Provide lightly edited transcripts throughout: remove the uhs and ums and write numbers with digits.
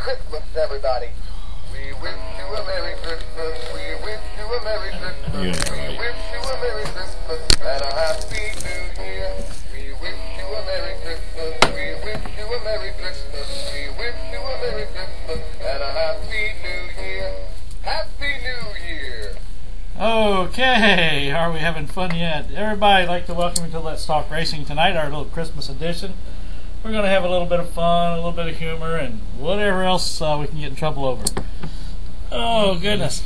Christmas, everybody. We wish you a Merry Christmas. We wish you a Merry Christmas. We wish you a Merry Christmas and a Happy New Year. We wish you a Merry Christmas. We wish you a Merry Christmas. We wish you a Merry Christmas and a Happy New Year. Happy New Year. Okay, are we having fun yet? Everybody, I'd like to welcome you to Let's Talk Racing tonight, our little Christmas edition. We're going to have a little bit of fun, a little bit of humor, and whatever else we can get in trouble over. Oh, goodness.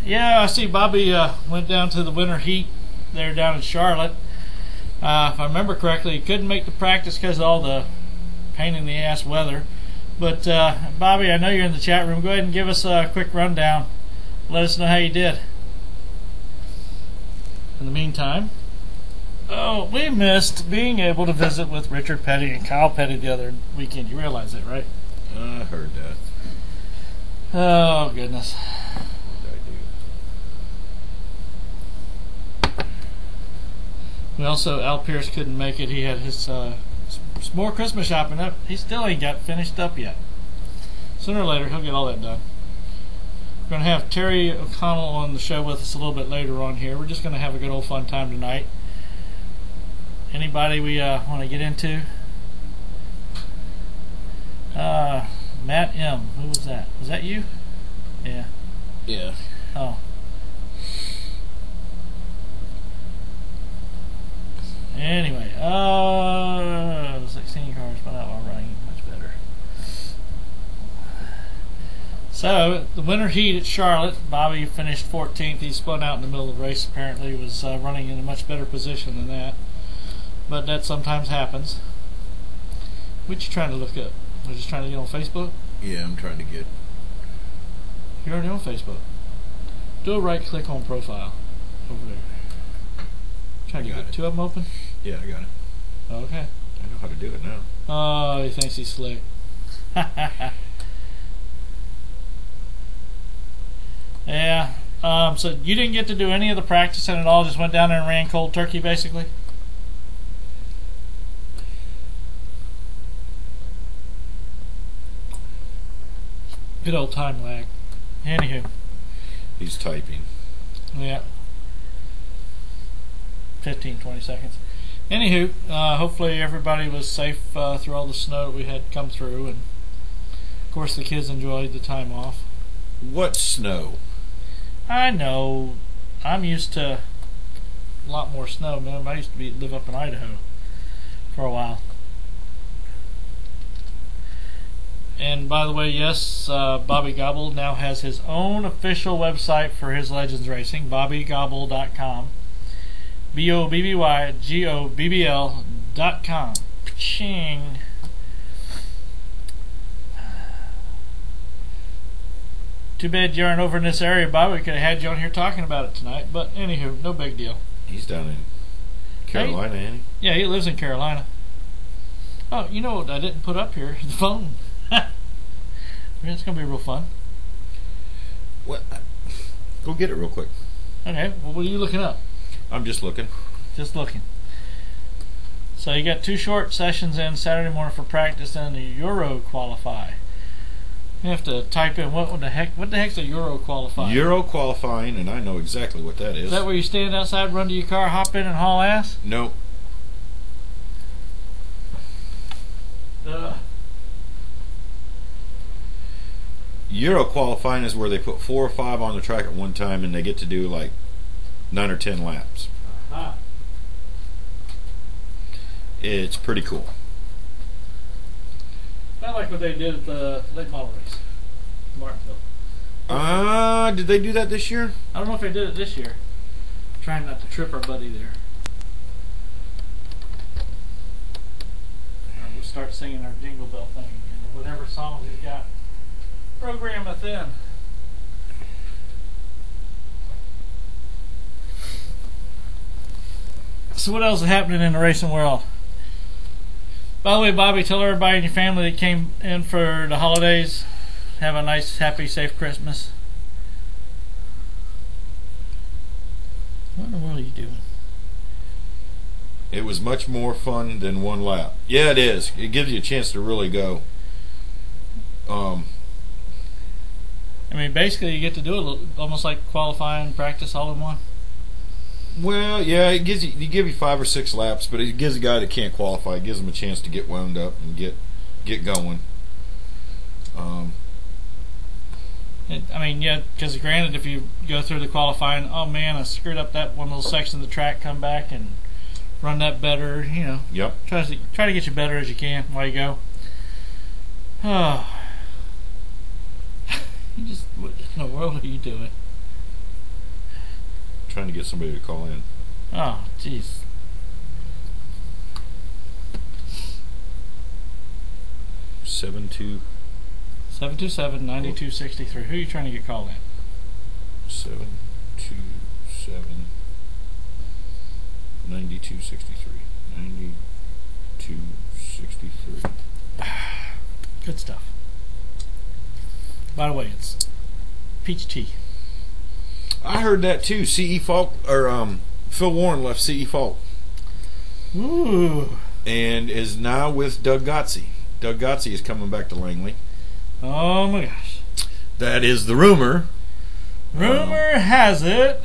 Yeah, I see Bobby went down to the winter heat there down in Charlotte. If I remember correctly, he couldn't make the practice because of all the pain in the ass weather. But, Bobby, I know you're in the chat room. Go ahead and give us a quick rundown. Let us know how you did. In the meantime, we missed being able to visit with Richard Petty and Kyle Petty the other weekend. You realize that, right? I heard that. Oh, goodness. I do. We also, Al Pierce couldn't make it. He had his more Christmas shopping up. He still ain't got finished up yet. Sooner or later, he'll get all that done. We're going to have Terry O'Connell on the show with us a little bit later on here. We're just going to have a good old fun time tonight. Anybody we want to get into? Matt M. Who was that? Was that you? Yeah. Yeah. Oh. Anyway, 16 cars, but not all running much better. So, the winter heat at Charlotte, Bobby finished 14th. He spun out in the middle of the race, apparently. He was running in a much better position than that. But that sometimes happens. What you trying to look up? Are you just trying to get on Facebook? Yeah, I'm trying to get... You're already on Facebook. Do a right click on profile. Over there. Trying to get two of them open? Yeah, I got it. Okay. I know how to do it now. Oh, he thinks he's slick. Yeah. So you didn't get to do any of the practicing at all? Just went down there and ran cold turkey, basically? Good old time lag. Anywho. He's typing. Yeah. 15, 20 seconds. Anywho, hopefully everybody was safe through all the snow that we had come through, and of course the kids enjoyed the time off. What snow? I know. I'm used to a lot more snow, man. I used to live up in Idaho for a while. And by the way, yes, Bobby Gobble now has his own official website for his Legends Racing, BobbyGobble.com. BobbyGobbl.com. Ching. Too bad you aren't over in this area, Bobby. We could have had you on here talking about it tonight. But anywho, no big deal. He's down in Carolina, ain't he? Yeah, he lives in Carolina. Oh, you know what I didn't put up here? The phone. It's going to be real fun. What? Go get it real quick. Okay, well, what are you looking up? I'm just looking. Just looking. So you got 2 short sessions in Saturday morning for practice and the Euro qualify. You have to type in what the heck's a Euro qualify? Euro qualifying, and I know exactly what that is. Is that where you stand outside, run to your car, hop in, and haul ass? Nope. Euro qualifying is where they put 4 or 5 on the track at one time, and they get to do like 9 or 10 laps. It's pretty cool. Not like what they did at the late model race, Martinsville. Did they do that this year? I don't know if they did it this year. Trying not to trip our buddy there. We'll start singing our Jingle Bell thing again, or whatever songs he's got. Program it then. So what else is happening in the racing world? By the way, Bobby, tell everybody in your family that came in for the holidays, have a nice, happy, safe Christmas. What in the world are you doing? It was much more fun than one lap. Yeah, it is. It gives you a chance to really go. I mean, basically, you get to do it almost like qualifying practice all in one. Well, yeah, it gives you 5 or 6 laps, but it gives a guy that can't qualify, it gives him a chance to get wound up and get going. I mean, yeah, because granted, if you go through the qualifying, oh man, I screwed up that one little section of the track, come back and run that better. You know, Yep. try to get you better as you can while you go. Oh, what in the world are you doing? Trying to get somebody to call in. Oh, jeez. Seven two 727-9263. Who are you trying to get called in? 727 9263. 9263. Good stuff. By the way, it's peach tea. I heard that too. CE Falk or Phil Warren left CE Falk. Ooh. And is now with Doug Gotze. Doug Gotze is coming back to Langley. Oh my gosh. That is the rumor. Rumor has it.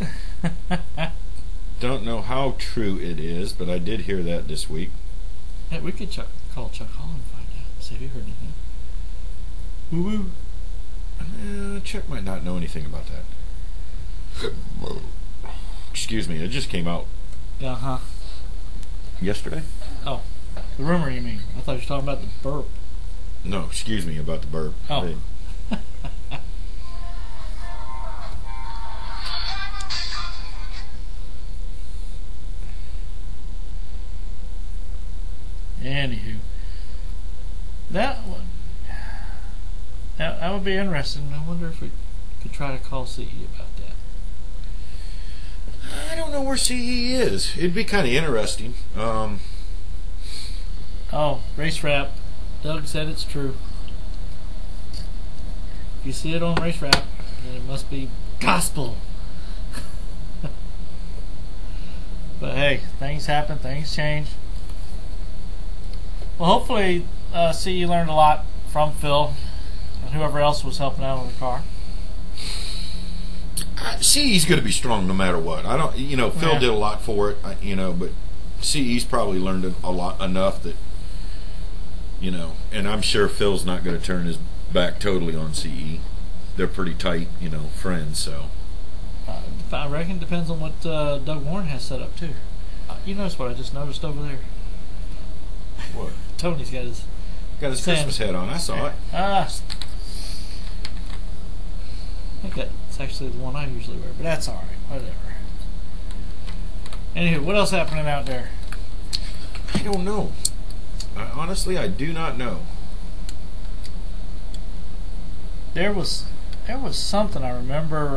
Don't know how true it is, but I did hear that this week. Hey, we could call Chuck Hall and find out. See if he heard anything. Woo woo. Chuck might not know anything about that. Excuse me, it just came out Uh-huh. yesterday. Oh, the rumor you mean. I thought you were talking about the burp. No, excuse me about the burp. Oh. Hey. Anywho, that would be interesting. I wonder if we could try to call CE about that. I don't know where CE is. It'd be kind of interesting. Oh, race wrap. Doug said it's true. If you see it on race wrap, then it must be gospel. But hey, things happen, things change. Well, hopefully, CE learned a lot from Phil and whoever else was helping out on the car. CE's going to be strong no matter what. I don't, Phil did a lot for it, but CE's probably learned a lot enough that, and I'm sure Phil's not going to turn his back totally on CE. They're pretty tight, friends. So I reckon it depends on what Doug Warren has set up too. You notice what I just noticed over there? What? Tony's got his Christmas hat on. I saw it. I think that's actually the one I usually wear, but that's alright, whatever. Anywho, what else happening out there? I don't know. Honestly, I do not know. There was something I remember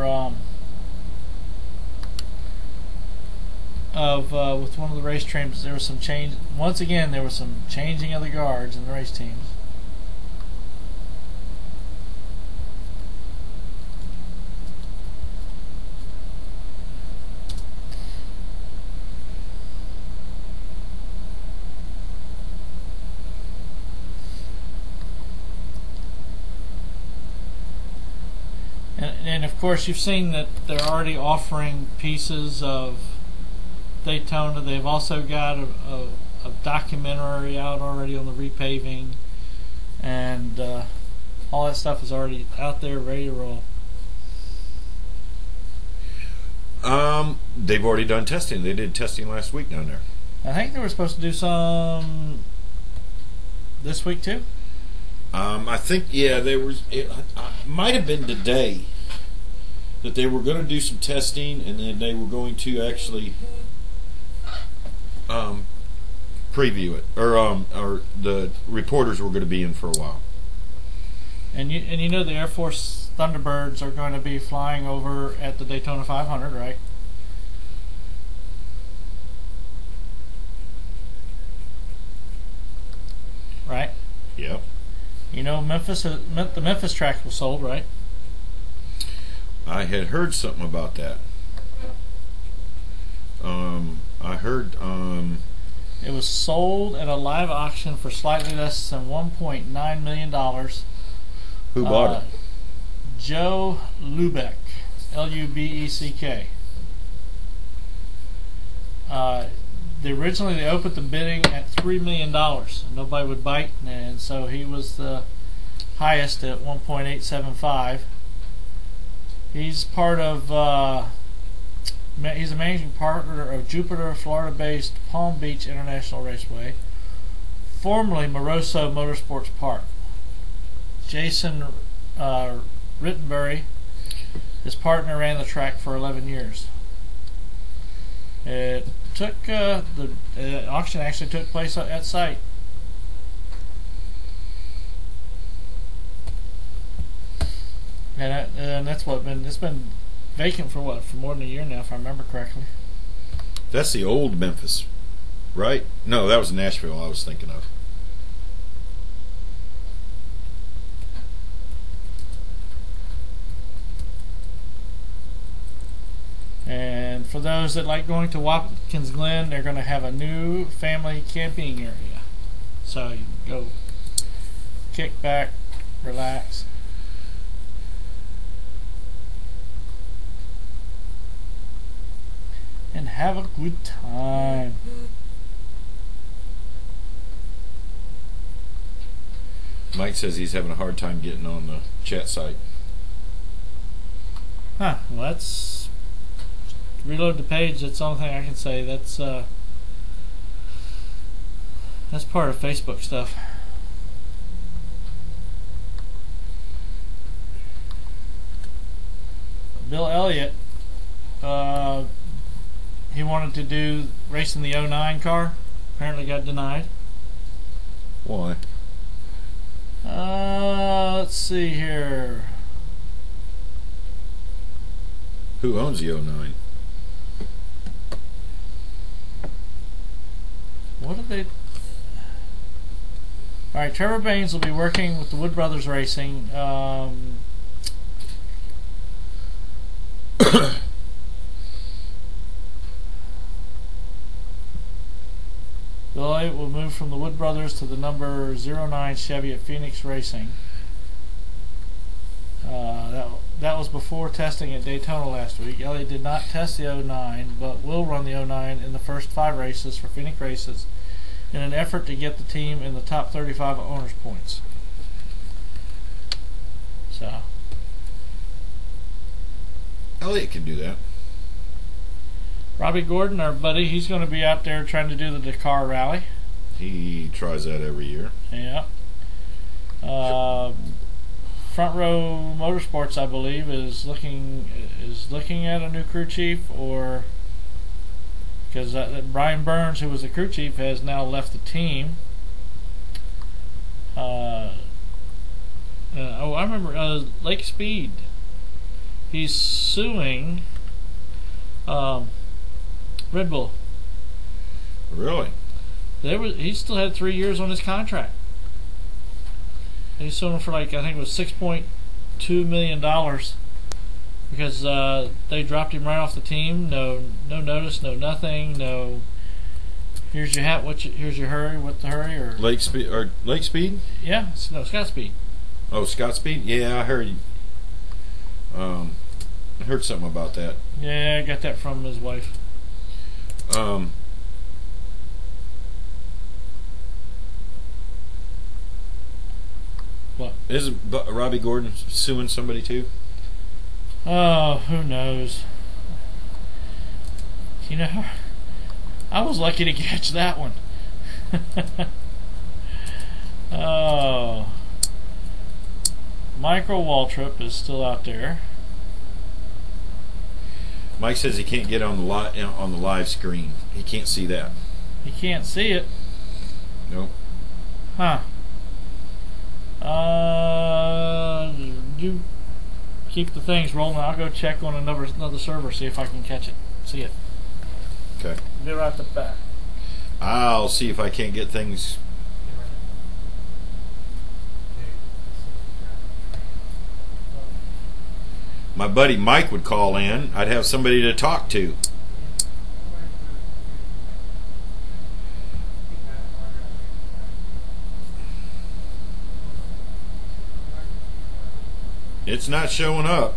with one of the race teams. There was some change. Once again, there was some changing of the guards in the race teams. And of course, you've seen that they're already offering pieces of Daytona. They've also got a documentary out already on the repaving, and all that stuff is already out there, ready to roll. They've already done testing. They did testing last week down there. I think they were supposed to do some this week too. I think, it might have been today that they were going to do some testing, and then they were going to actually preview it, or the reporters were going to be in for a while. And you know the Air Force Thunderbirds are going to be flying over at the Daytona 500, right? Right? Yep. You know, the Memphis track was sold, right? I had heard something about that. I heard It was sold at a live auction for slightly less than $1.9 million. Who bought it? Joe Lubeck, Lubeck. Originally they opened the bidding at $3 million. Nobody would bite, and so he was the highest at 1.875. He's part of. He's a managing partner of Jupiter, Florida-based Palm Beach International Raceway, formerly Moroso Motorsports Park. Jason Rittenbury, his partner, ran the track for 11 years. It took the auction actually took place at site. And that's what it's been vacant for more than a year now, if I remember correctly. That's the old Memphis, right? No, that was Nashville I was thinking of. And for those that like going to Watkins Glen, they're going to have a new family camping area. So you can go kick back, relax. And have a good time. Mike says he's having a hard time getting on the chat site. Huh, well that's reload the page, that's the only thing I can say. That's part of Facebook stuff. Bill Elliott, he wanted to do racing the '09 car. Apparently got denied. Why? Let's see here. Who owns the '09? What did they... Alright, Trevor Baines will be working with the Wood Brothers Racing. Bill Elliott will move from the Wood Brothers to the number 09 Chevy at Phoenix Racing. That was before testing at Daytona last week. Elliott did not test the 09, but will run the 09 in the first 5 races for Phoenix Races in an effort to get the team in the top 35 owners points. So Elliott can do that. Robbie Gordon, our buddy, he's going to be out there trying to do the Dakar Rally. He tries that every year. Yeah. Front Row Motorsports, I believe, is looking at a new crew chief, or because Brian Burns, who was the crew chief, has now left the team. I remember Lake Speed. He's suing Red Bull. Really? He still had 3 years on his contract. He's suing for I think it was $6.2 million because they dropped him right off the team. No notice, no nothing. No. Here's your hat. Here's your hurry. What the hurry? Or Lake Speed? Yeah, no, Scott Speed. Oh, Scott Speed. Yeah, I heard. I heard something about that. Yeah, I got that from his wife. What? Isn't Robbie Gordon suing somebody too? Oh, who knows? You know, I was lucky to catch that one. Oh, Michael Waltrip is still out there. Mike says he can't get on the live screen. He can't see that. He can't see it. Nope. Huh. You keep the things rolling. I'll go check on another server, see if I can catch it. See it. Okay. Be right back. I'll see if I can't get things. My buddy Mike would call in. I'd have somebody to talk to. It's not showing up.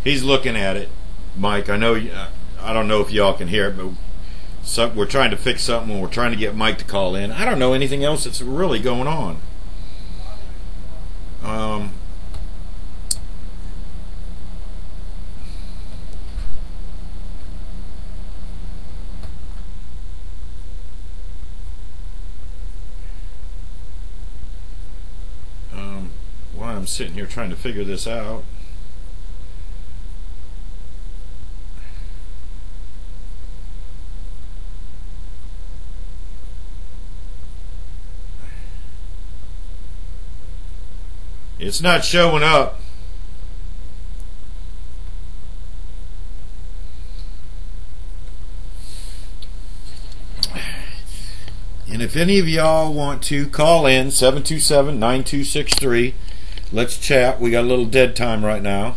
He's looking at it, Mike. I know. I don't know if y'all can hear it, but we're trying to fix something. We're trying to get Mike to call in. I don't know anything else that's really going on. While I'm sitting here trying to figure this out. It's not showing up. And if any of y'all want to call in, 727-9263, let's chat. We got a little dead time right now.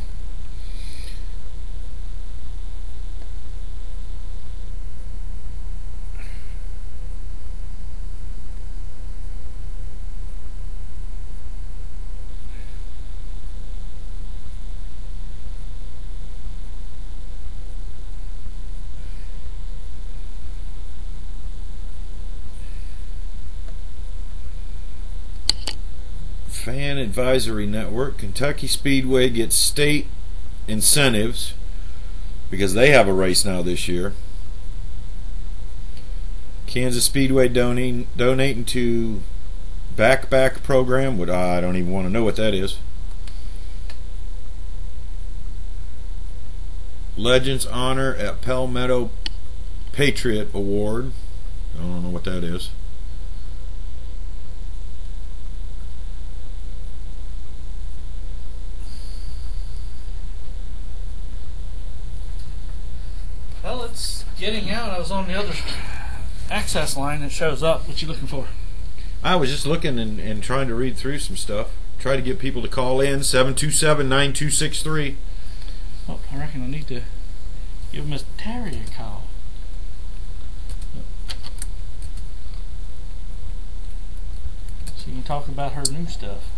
Fan Advisory Network. Kentucky Speedway gets state incentives because they have a race now this year. Kansas Speedway donating to backpack program. I don't even want to know what that is. Legends Honor at Palmetto Patriot Award. I don't know what that is. Well, it's getting out. I was on the other access line that shows up. What you looking for? I was just looking and trying to read through some stuff. Try to get people to call in, 727-9263. Oh, I reckon I need to give Miss Terry a call. She can talk about her new stuff.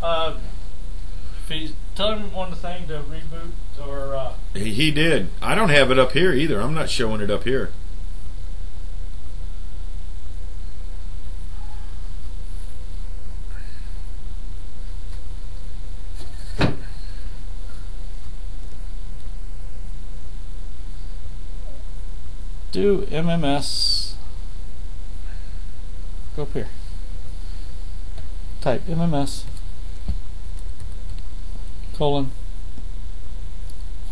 If he's telling him on the thing to reboot or He did. I don't have it up here either. I'm not showing it up here. do MMS. Go up here. Type MMS colon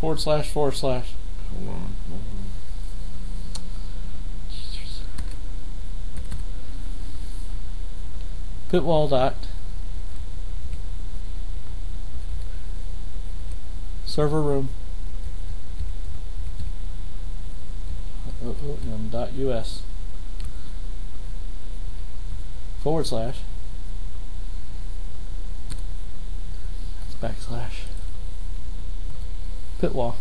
/ /. Hold on. Pitwall dot server room .us / pitwall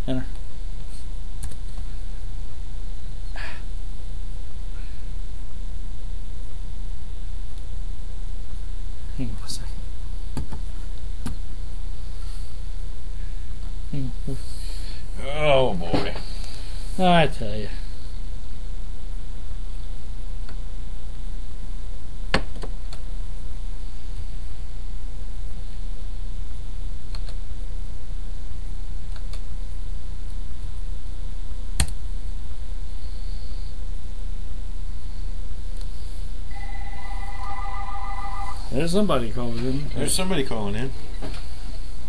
enter. Hang on a second. Hang on. Oh boy. I tell you. There's somebody calling in. There's somebody calling in.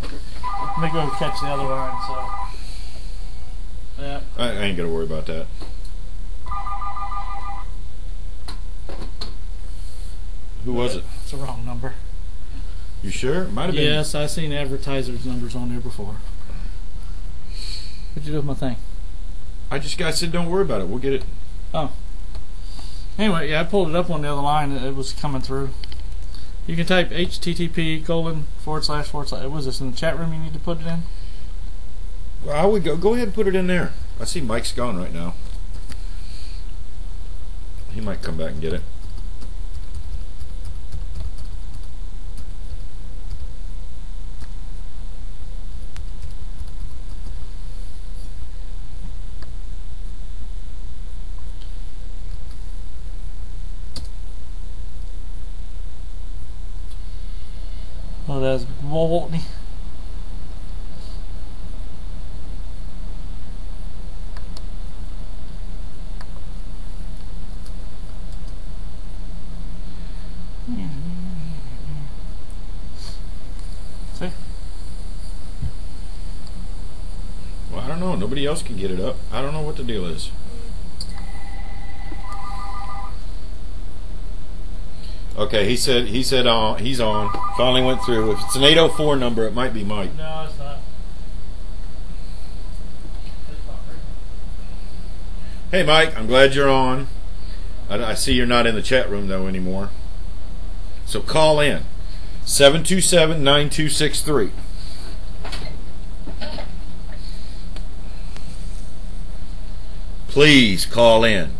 Let me go catch the other line. So. Yeah. I ain't gonna worry about that. Who was it? It's the wrong number. You sure? It might have been. Yes, I've seen advertisers' numbers on there before. What'd you do with my thing? I said don't worry about it. We'll get it. Oh. Anyway, yeah, I pulled it up on the other line. It was coming through. You can type http:// What was this, in the chat room you need to put it in? Well, I would go ahead and put it in there. I see Mike's gone right now. He might come back and get it. Oh, that's Gwaltney. See? Well, I don't know. Nobody else can get it up. I don't know what the deal is. Okay, he said he's on. Finally went through. If it's an 804 number, it might be Mike. No, it's not. Hey, Mike, I'm glad you're on. I see you're not in the chat room though anymore. So call in 727-9263. Please call in.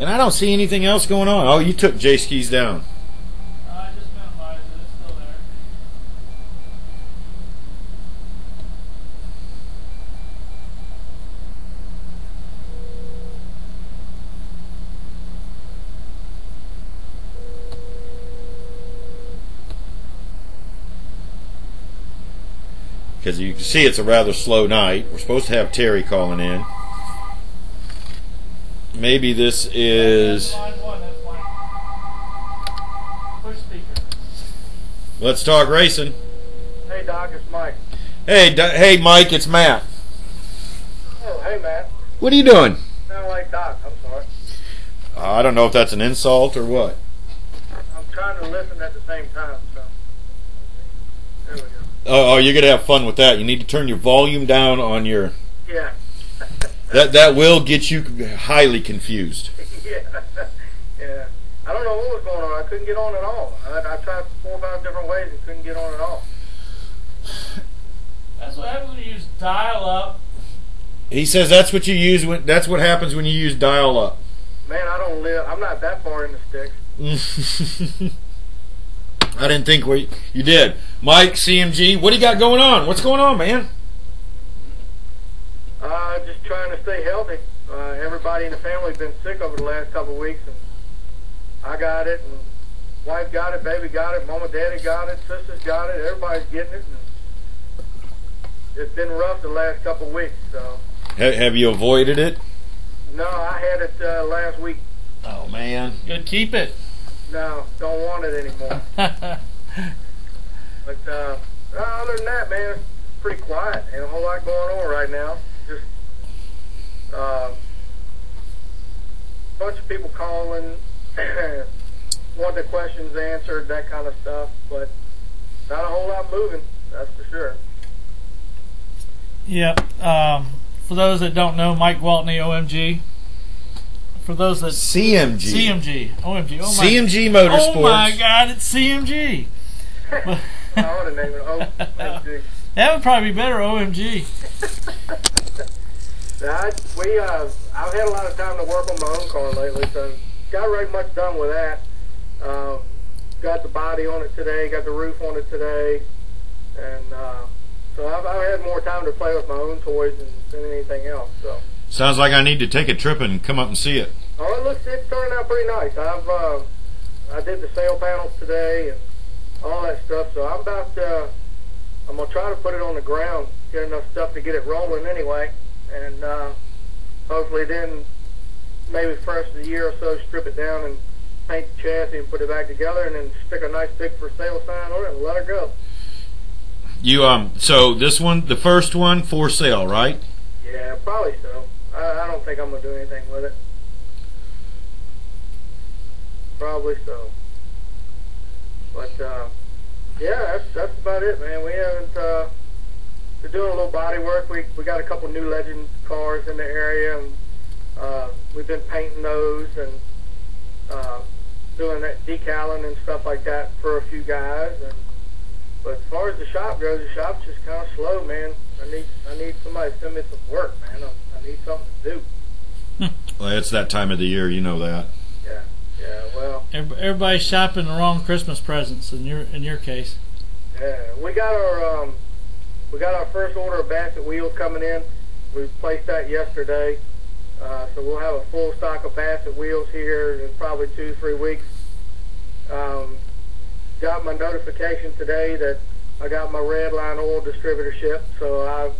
And I don't see anything else going on. Oh, you took J-Skis down. I just minimized it. It's still there. Because you can see it's a rather slow night. We're supposed to have Terry calling in. Maybe this is... Line 1, that's line. Push speaker. Let's talk racing. Hey, Doc, it's Mike. Hey, Mike, it's Matt. Oh, hey, Matt. What are you doing? Sound like Doc. I'm sorry. I don't know if that's an insult or what. I'm trying to listen at the same time, so. There we go. Oh, you're going to have fun with that. You need to turn your volume down on your... Yeah. That will get you highly confused. Yeah. Yeah. I don't know what was going on. I couldn't get on at all. I tried 4 or 5 different ways and couldn't get on at all. That's what happens when you use dial-up. He says that's what you use when... That's what happens when you use dial-up. Man, I'm not that far in the sticks. I didn't think you did. Mike, CMG, what do you got going on? What's going on, man? Just trying to stay healthy. Everybody in the family's been sick over the last couple of weeks, and I got it, and wife got it, baby got it, mama, daddy got it, sisters got it, everybody's getting it. And it's been rough the last couple of weeks. So. Have you avoided it? No, I had it last week. Oh, man. Good, keep it. No, don't want it anymore. But other than that, man, it's pretty quiet. Ain't a whole lot going on right now. Just bunch of people calling, want their questions answered, that kind of stuff. But not a whole lot moving, that's for sure. Yeah. For those that don't know, Mike Gwaltney, OMG. For those that... CMG. OMG. Oh my, CMG Motorsports. Oh my God, it's CMG. I want to name it OMG. That would probably be better, OMG. I've had a lot of time to work on my own car lately, so got right much done with that. Got the body on it today, got the roof on it today, and so I've had more time to play with my own toys than anything else. So sounds like I need to take a trip and come up and see it. Oh, it's turning out pretty nice. I did the sail panels today and all that stuff, so I'm gonna try to put it on the ground, get enough stuff to get it rolling anyway, and hopefully then maybe first of the year or so strip it down and paint the chassis and put it back together, and then stick a nice big for sale sign on it and let her go. You so this one, the first one, for sale, right? Yeah, probably so. I don't think I'm gonna do anything with it. Probably so. But yeah, that's about it, man. We haven't. We're doing a little body work. We got a couple new Legend cars in the area, and we've been painting those and doing that decaling and stuff like that for a few guys. But as far as the shop goes, the shop's just kind of slow, man. I need somebody to send me some work, man. I need something to do. Well, it's that time of the year, you know that. Yeah. Well, everybody's shopping the wrong Christmas presents in your case. Yeah, we got our first order of Bassett wheels coming in. We placed that yesterday, so we'll have a full stock of Bassett wheels here in probably 2-3 weeks. Got my notification today that I got my Redline oil distributorship, so I'm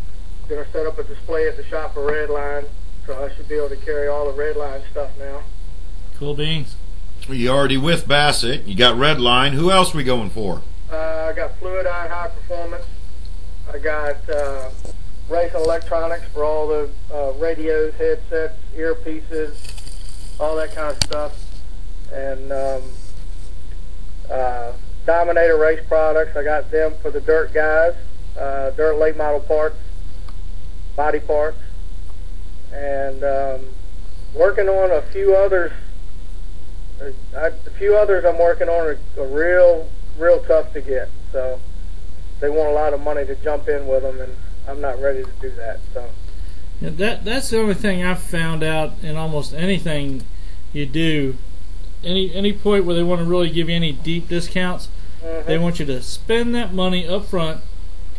going to set up a display at the shop for Redline, so I should be able to carry all the Redline stuff now. Cool beans. You already with Bassett. You got Redline. Who else we going for? I got Fluidine High Performance. I got Racing Electronics for all the radios, headsets, earpieces, all that kind of stuff. And Dominator Race Products, I got them for the dirt guys, dirt late model parts, body parts. And working on a few others. A few others I'm working on are real tough to get. So they want a lot of money to jump in with them, and I'm not ready to do that. So yeah, that's the only thing I've found out in almost anything you do. Any point where they want to really give you any deep discounts, they want you to spend that money up front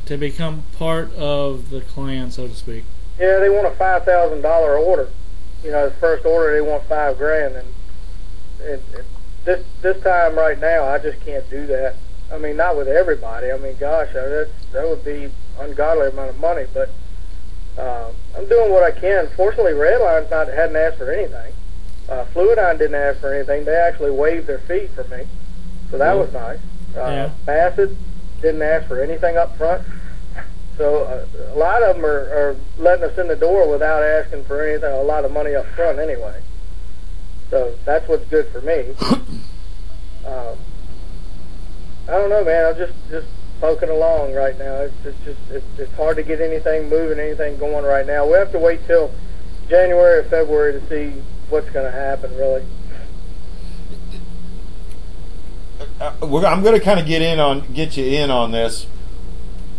to become part of the clan, so to speak. Yeah, they want a $5,000 order. You know, the first order they want $5,000, and this time right now I just can't do that. I mean, not with everybody. I mean, gosh, that would be ungodly amount of money. But I'm doing what I can. Fortunately, Redline's hadn't asked for anything. Fluidine didn't ask for anything. They actually waived their fee for me, so that was nice. Bassett didn't ask for anything up front. So a lot of them are letting us in the door without asking for anything, a lot of money up front anyway. So that's what's good for me. I don't know, man. I'm just poking along right now. It's hard to get anything moving, anything going right now. We have to wait till January or February to see what's going to happen, really. I'm going to kind of get you in on this.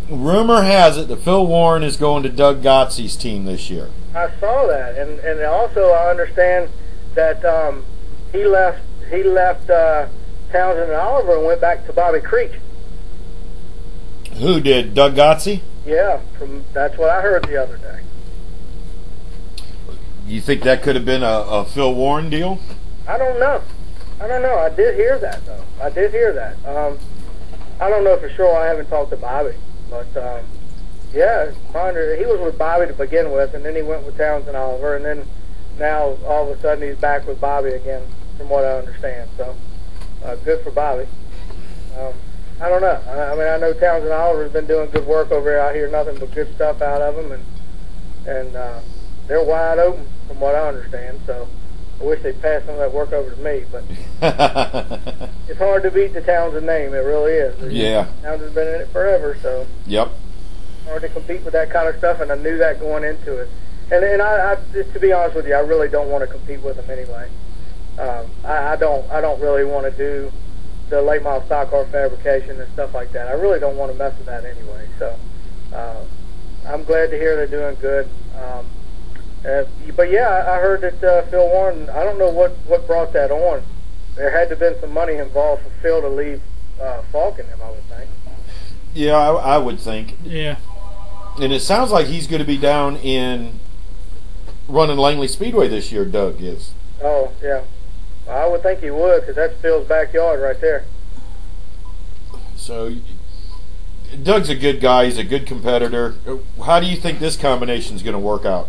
Rumor has it that Phil Warren is going to Doug Gottze's team this year. I saw that, and also I understand that he left Townsend and Oliver and went back to Bobby Creek. Who did? Doug Gotze? Yeah, that's what I heard the other day. You think that could have been a Phil Warren deal? I don't know. I did hear that, though. I don't know for sure. I haven't talked to Bobby. But, yeah, he was with Bobby to begin with, and then he went with Townsend Oliver, and then now all of a sudden he's back with Bobby again, from what I understand. So, good for Bobby. I don't know. I mean, I know Townsend Oliver's been doing good work over here. I hear nothing but good stuff out of them, and they're wide open, from what I understand. So, I wish they'd pass some of that work over to me, but it's hard to beat the Townsend name. It really is. Yeah. Townsend's been in it forever, so. Yep. Hard to compete with that kind of stuff, and I knew that going into it. And I just to be honest with you, I really don't want to compete with them anyway. I don't really want to do the late model stock car fabrication and stuff like that. I really don't want to mess with that anyway. So I'm glad to hear they're doing good. But yeah, I heard that Phil Warren, I don't know what brought that on. There had to have been some money involved for Phil to leave Falk and them, I would think. Yeah, I would think. Yeah. And it sounds like he's going to be down in running Langley Speedway this year, Doug is. Oh, yeah. I would think he would, because that's Phil's backyard right there. So, Doug's a good guy. He's a good competitor. How do you think this combination is going to work out?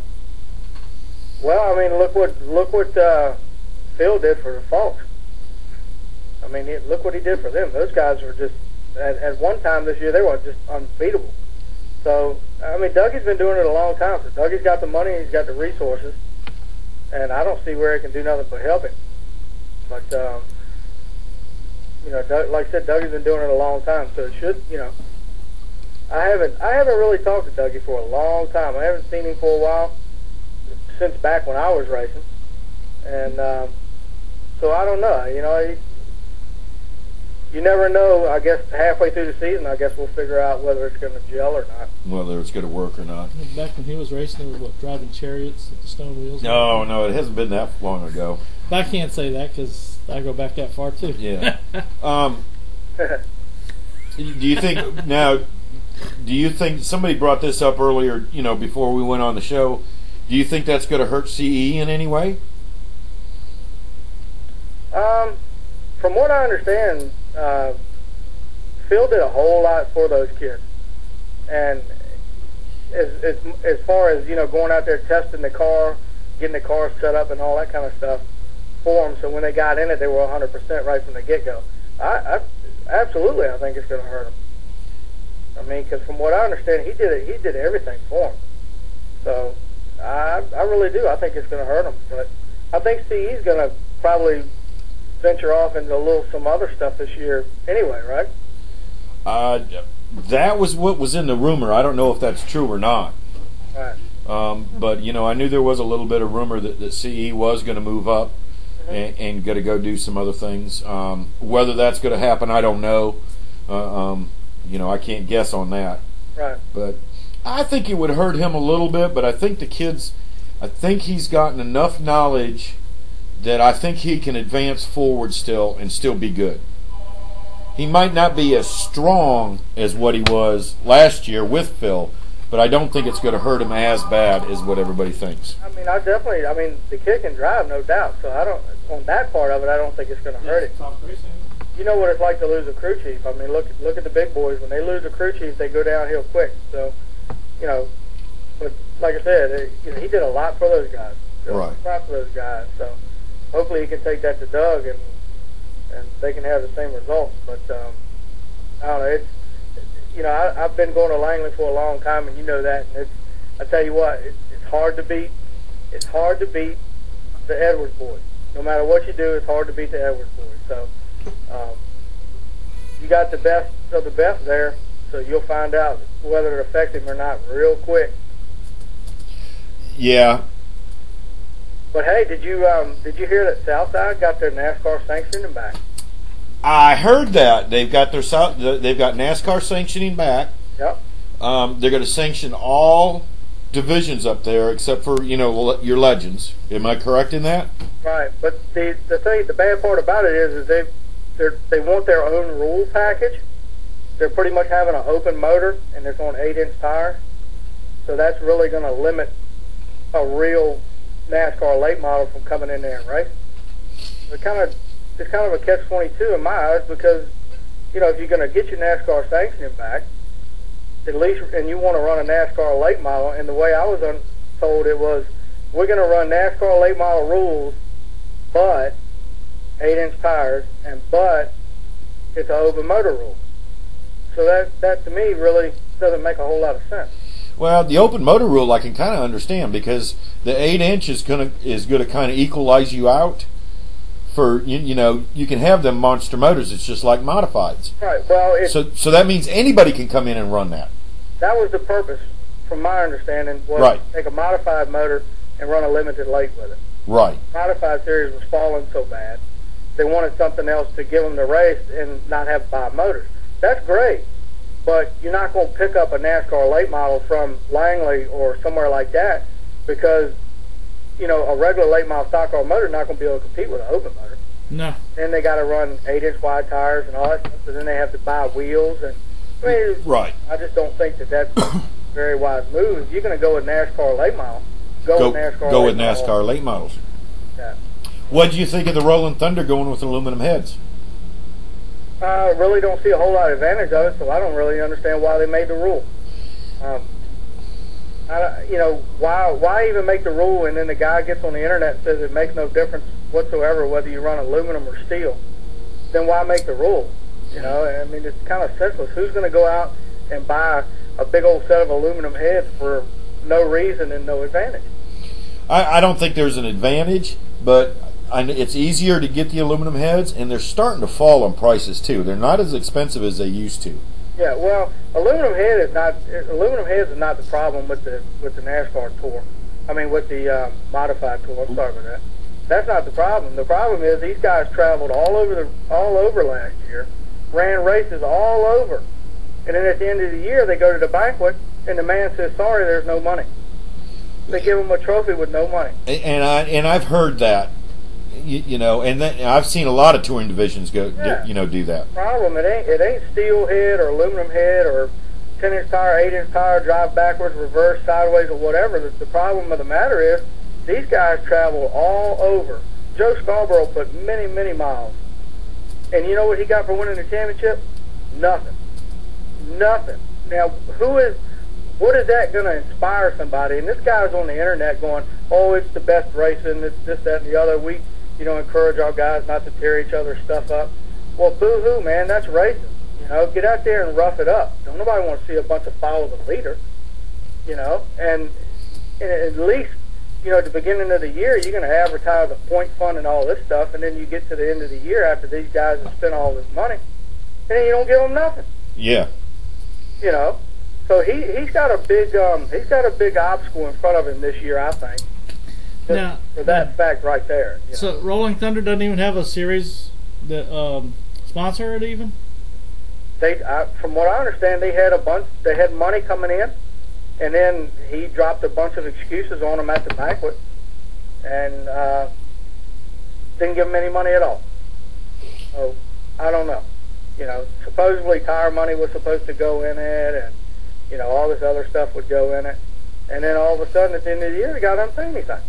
Well, I mean, look what Phil did for the Falks. mean, look what he did for them. Those guys were just, at one time this year, they were just unbeatable. So, I mean, Dougie's been doing it a long time. So Dougie's got the money, he's got the resources, and I don't see where he can do nothing but help him. But, you know, like I said, Dougie's been doing it a long time, so it should, you know. I haven't really talked to Dougie for a long time. I haven't seen him for a while, since back when I was racing. And so I don't know. You know, you never know. I guess halfway through the season, I guess we'll figure out whether it's going to gel or not. Whether it's going to work or not. Back when he was racing, they were driving chariots at the Stone Wheels? No, it hasn't been that long ago. But I can't say that because I go back that far too. Yeah. Do you think now? Do you think somebody brought this up earlier? You know, before we went on the show. Do you think that's going to hurt CE in any way? From what I understand, Phil did a whole lot for those kids, and as far as, you know, going out there testing the car, getting the car set up and all that kind of stuff for them, so when they got in it, they were 100% right from the get-go. I absolutely, I think it's going to hurt them. I mean, because from what I understand, he did everything for them. So I really do. I think it's going to hurt them, but I think CE's going to probably venture off into some other stuff this year anyway, right? That was what was in the rumor. I don't know if that's true or not. Right. But, you know, I knew there was a little bit of rumor that CE was going to move up and going to go do some other things. Whether that's going to happen, I don't know. You know, I can't guess on that. Right. But I think it would hurt him a little bit, but I think I think he's gotten enough knowledge that I think he can advance forward still and still be good. He might not be as strong as what he was last year with Phil, but I don't think it's going to hurt him as bad as what everybody thinks. I mean, the kid can drive, no doubt. So on that part of it, I don't think it's going to hurt him. You know what it's like to lose a crew chief. I mean, look at the big boys. When they lose a crew chief, they go downhill quick. So, you know, but like I said, you know, he did a lot for those guys. Right. A lot for those guys. So hopefully he can take that to Doug and they can have the same results. But I don't know. It's, you know, I've been going to Langley for a long time, and you know that. And I tell you what, it's hard to beat. It's hard to beat the Edwards boys. No matter what you do, it's hard to beat the Edwards boys. So you got the best of the best there, so you'll find out whether it affects him or not real quick. Yeah. But hey, did you hear that Southside got their NASCAR sanctioning back? I heard that they've got NASCAR sanctioning back. Yep. They're going to sanction all divisions up there except for, you know, your legends. Am I correct in that? Right. But the bad part about it is they want their own rule package. They're pretty much having an open motor, and it's on 8-inch tires. So that's really going to limit a real NASCAR late model from coming in there and racing. It's kind of a catch-22 in my eyes, because, you know, if you're going to get your NASCAR sanctioning back, at least, and you want to run a NASCAR late model, and the way I was told it was, we're going to run NASCAR late model rules, but 8-inch tires, but it's an open motor rule. So that to me really doesn't make a whole lot of sense. Well, the open motor rule I can kind of understand, because the 8-inch is going to kind of equalize you out. For you know, you can have them monster motors. It's just like modifieds. Right. Well, so that means anybody can come in and run that. That was the purpose, from my understanding, was right. to take a modified motor and run a limited late with it. Right. Modified series was falling so bad, they wanted something else to give them the race and not have to buy motors. That's great, but you're not going to pick up a NASCAR late model from Langley or somewhere like that, because, you know, a regular late model stock car motor is not going to be able to compete with an open motor. No. Then they got to run 8-inch wide tires and all that stuff, so then they have to buy wheels. And I mean, right. I just don't think that's a very wise move. If you're going to go with NASCAR late model, go with NASCAR late models. Yeah. What do you think of the Rolling Thunder going with aluminum heads? I really don't see a whole lot of advantage of it, so I don't really understand why they made the rule. You know, why even make the rule, and then the guy gets on the internet and says it makes no difference whatsoever whether you run aluminum or steel. then why make the rule? You know, I mean, it's kind of senseless. Who's going to go out and buy a big old set of aluminum heads for no reason and no advantage? I don't think there's an advantage, but it's easier to get the aluminum heads, and they're starting to fall on prices too. They're not as expensive as they used to. Yeah, well, aluminum heads is not the problem with the NASCAR tour. I mean, with the modified tour. I'm sorry about that. That's not the problem. The problem is these guys traveled all over last year, ran races all over, and then at the end of the year they go to the banquet and the man says, "Sorry, there's no money." They give them a trophy with no money. And I've heard that, you know, and I've seen a lot of touring divisions do that. Problem, it ain't steel head or aluminum head or 10-inch tire, 8-inch tire, drive backwards, reverse, sideways, or whatever. The problem of the matter is these guys travel all over. Joe Scarborough put many, many miles. And you know what he got for winning the championship? Nothing. Nothing. Now, what is that going to inspire somebody? And this guy's on the internet going, "Oh, it's the best racing, it's this, that, and the other. We, encourage our guys not to tear each other's stuff up." Well, boo-hoo, man, that's racing. Get out there and rough it up. Don't nobody want to see a bunch of follow the leader, and at least, at the beginning of the year, you're going to advertise a point fund and all this stuff, and then you get to the end of the year after these guys have spent all this money, and then you don't give them nothing. Yeah. So he's got a big obstacle in front of him this year, I think. Now, for that fact right there. So Rolling Thunder doesn't even have a series that sponsor it even. From what I understand, they had money coming in, and then he dropped a bunch of excuses on them at the banquet, and didn't give them any money at all. So I don't know. Supposedly tire money was supposed to go in it, and all this other stuff would go in it, and then all of a sudden at the end of the year, he got done paying anything.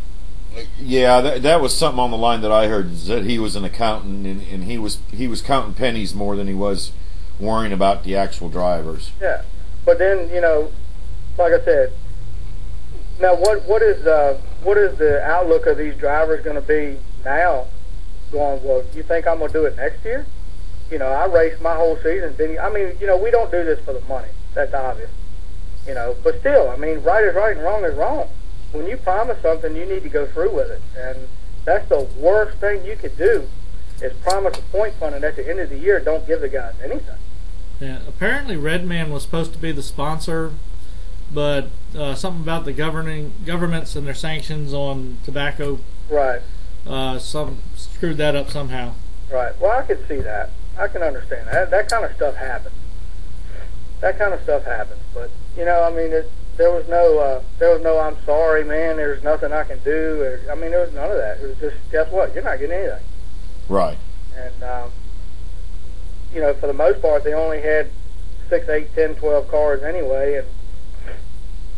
Yeah, that was something on the line that I heard, is that he was an accountant, and he was counting pennies more than he was worrying about the actual drivers. Yeah, but then like I said, now what is the outlook of these drivers going to be now? Going, well, you think I'm going to do it next year? I raced my whole season. We don't do this for the money. That's obvious. But still, right is right and wrong is wrong. When you promise something, you need to go through with it. And that's the worst thing you could do, is promise a point fund, and at the end of the year, don't give the guys anything. Yeah, apparently Redman was supposed to be the sponsor, but something about the governments and their sanctions on tobacco. Right. Some screwed that up somehow. Right. Well, I can see that. I can understand that. That kind of stuff happens. But there was no I'm sorry, man. There's nothing I can do. There was none of that. It was just, guess what? You're not getting anything. Right. And for the most part, they only had 6, 8, 10, 12 cars anyway. And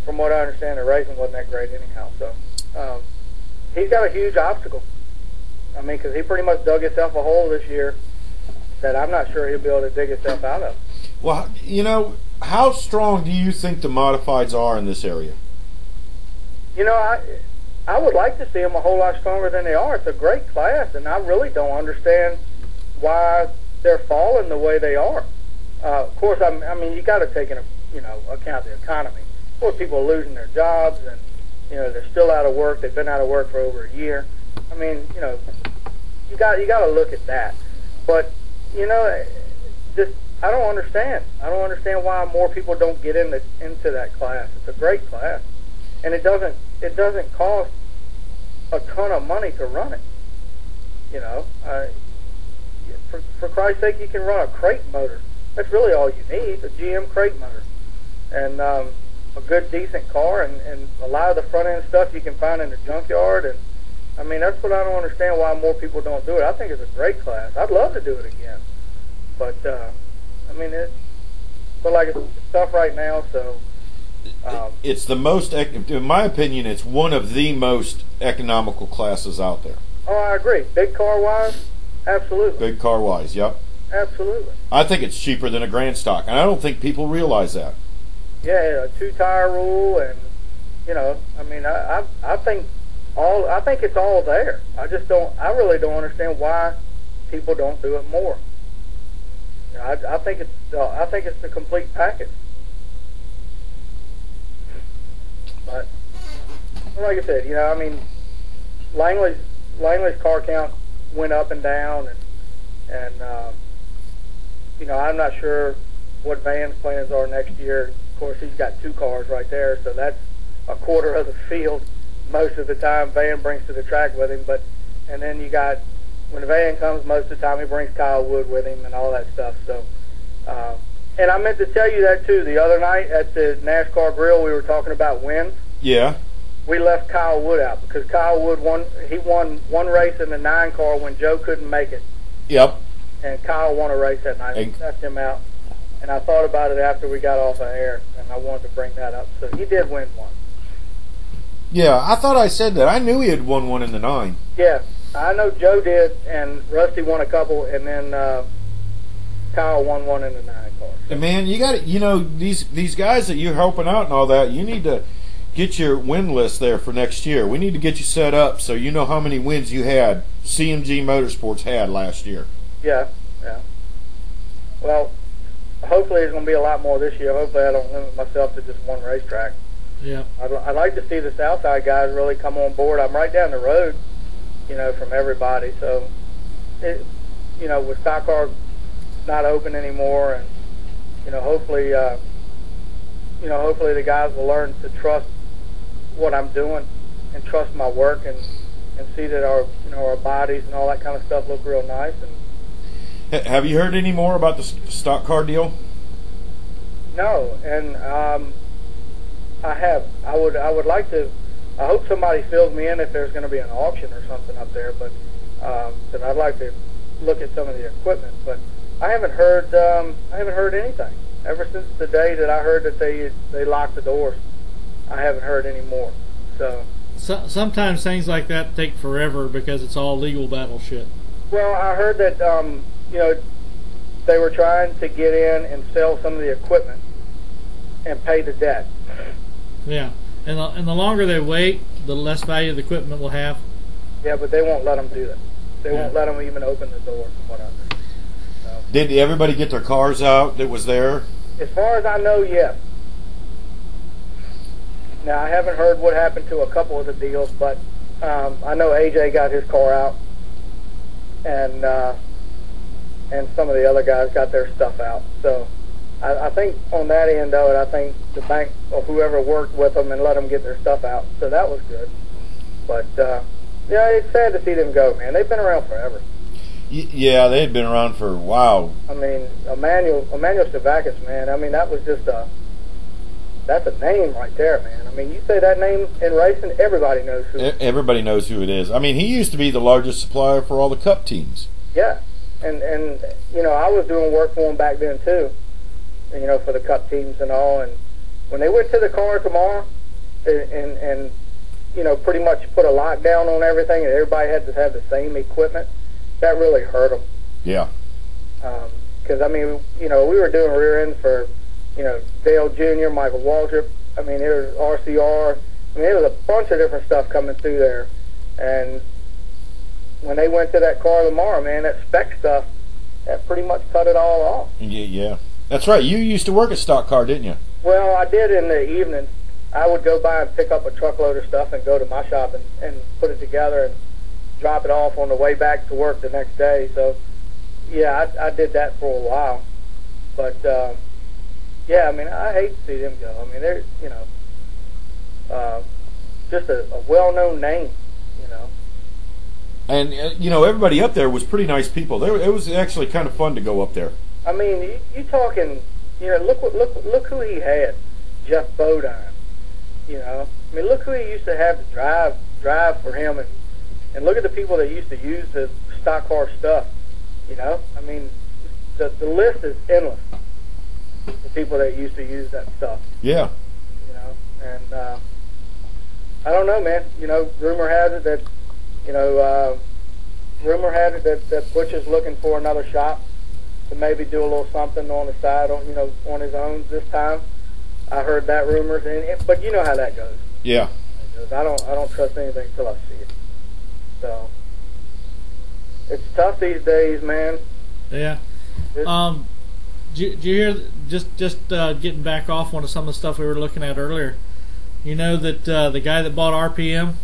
from what I understand, the racing wasn't that great anyhow. So he's got a huge obstacle. Because he pretty much dug himself a hole this year that I'm not sure he'll be able to dig himself out of. Well, how strong do you think the modifieds are in this area? I would like to see them a whole lot stronger than they are. It's a great class, and I really don't understand why they're falling the way they are. Of course, you got to take into account the economy. Of course, people are losing their jobs, and they're still out of work. They've been out of work for over a year. You got to look at that. But I don't understand. I don't understand why more people don't get into that class. It's a great class, and it doesn't cost a ton of money to run it. For Christ's sake, you can run a crate motor. That's really all you need, a GM crate motor, and a good, decent car, and a lot of the front end stuff you can find in the junkyard. And that's what I don't understand, why more people don't do it. I think it's a great class. I'd love to do it again, but like it's tough right now. So it's the most, in my opinion, it's one of the most economical classes out there. Oh, I agree. Big car wise, absolutely. Big car wise, yep. Absolutely. I think it's cheaper than a Grand Stock, and I don't think people realize that. Yeah, a 2-tire rule, and I think it's all there. I really don't understand why people don't do it more. I think it's the complete package. But like I said, I mean, Langley's car count went up and down, and I'm not sure what Van's plans are next year. Of course, he's got 2 cars right there, so that's a quarter of the field most of the time Van brings to the track with him. And then you got, when the Van comes, most of the time he brings Kyle Wood with him and all that stuff. So, and I meant to tell you that too. The other night at the NASCAR Grill, we were talking about wins. Yeah. We left Kyle Wood out because Kyle Wood won one race in the 9 car when Joe couldn't make it. Yep. And Kyle won a race that night. We left him out. And I thought about it after we got off of air, and I wanted to bring that up. So he did win one. Yeah, I thought I said that. I knew he had won one in the 9. Yeah, I know Joe did, and Rusty won a couple, and then Kyle won one in the 9 car. And man, you got these guys that you're helping out and all that. You need to get your win list there for next year. We need to get you set up so you know how many wins you had. CMG Motorsports had last year. Yeah. Well, hopefully there's going to be a lot more this year. Hopefully I don't limit myself to just one racetrack. Yeah. I'd like to see the Southside guys really come on board. I'm right down the road, from everybody. So, with stock car not open anymore, and hopefully the guys will learn to trust what I'm doing and trust my work and see that our bodies and all that kind of stuff look real nice. And have you heard any more about the stock car deal? no, and I have. I would like to. I hope somebody fills me in if there's going to be an auction or something up there. But then I'd like to look at some of the equipment. But I haven't heard. I haven't heard anything ever since the day that I heard that they locked the doors. I haven't heard any more. So sometimes things like that take forever because it's all legal battle shit. Well, I heard that they were trying to get in and sell some of the equipment and pay the debt. Yeah, and the longer they wait, the less value the equipment will have. Yeah, but they won't let them do that. They won't let them even open the door from what I heard. So, did everybody get their cars out that was there? as far as I know, yes. Now, I haven't heard what happened to a couple of the deals, but I know AJ got his car out, and some of the other guys got their stuff out. So I think on that end of it, I think the bank or whoever worked with them and let them get their stuff out. So that was good. But, yeah, it's sad to see them go, man. They've been around forever. Yeah, they had been around for a while. I mean, Emmanuel Stavakis, man, I mean, that was just that's a name right there, man. I mean, you say that name in racing, everybody knows who. Everybody knows who it is. I mean, he used to be the largest supplier for all the Cup teams. Yeah, and I was doing work for him back then too, and, for the Cup teams and all. And when they went to the car tomorrow, and pretty much put a lockdown on everything, and everybody had to have the same equipment, that really hurt them. Yeah. Because I mean, we were doing rear ends for. Dale Jr., Michael Waltrip. I mean, there was RCR. I mean, there was a bunch of different stuff coming through there. And when they went to that car tomorrow, man, that spec stuff, that pretty much cut it all off. Yeah. That's right. You used to work at Stock Car, didn't you? Well, I did in the evening. I would go by and pick up a truckload of stuff and go to my shop and put it together and drop it off on the way back to work the next day. So, yeah, I did that for a while. But, yeah, I mean, I hate to see them go. I mean, they're, just a well-known name, And, everybody up there was pretty nice people. It was actually kind of fun to go up there. I mean, you talking, look who he had, Jeff Bodine, I mean, look who he used to have to drive for him, and look at the people that used to use the stock car stuff, I mean, the list is endless. The people that used to use that stuff. Yeah. And I don't know, man. Rumor has it that, that Butch is looking for another shop to maybe do a little something on the side, on his own this time. I heard that rumor, but you know how that goes. Yeah. I don't trust anything till I see it. So it's tough these days, man. Yeah. Did you hear? Just getting back off one of some of the stuff we were looking at earlier. You know that the guy that bought RPM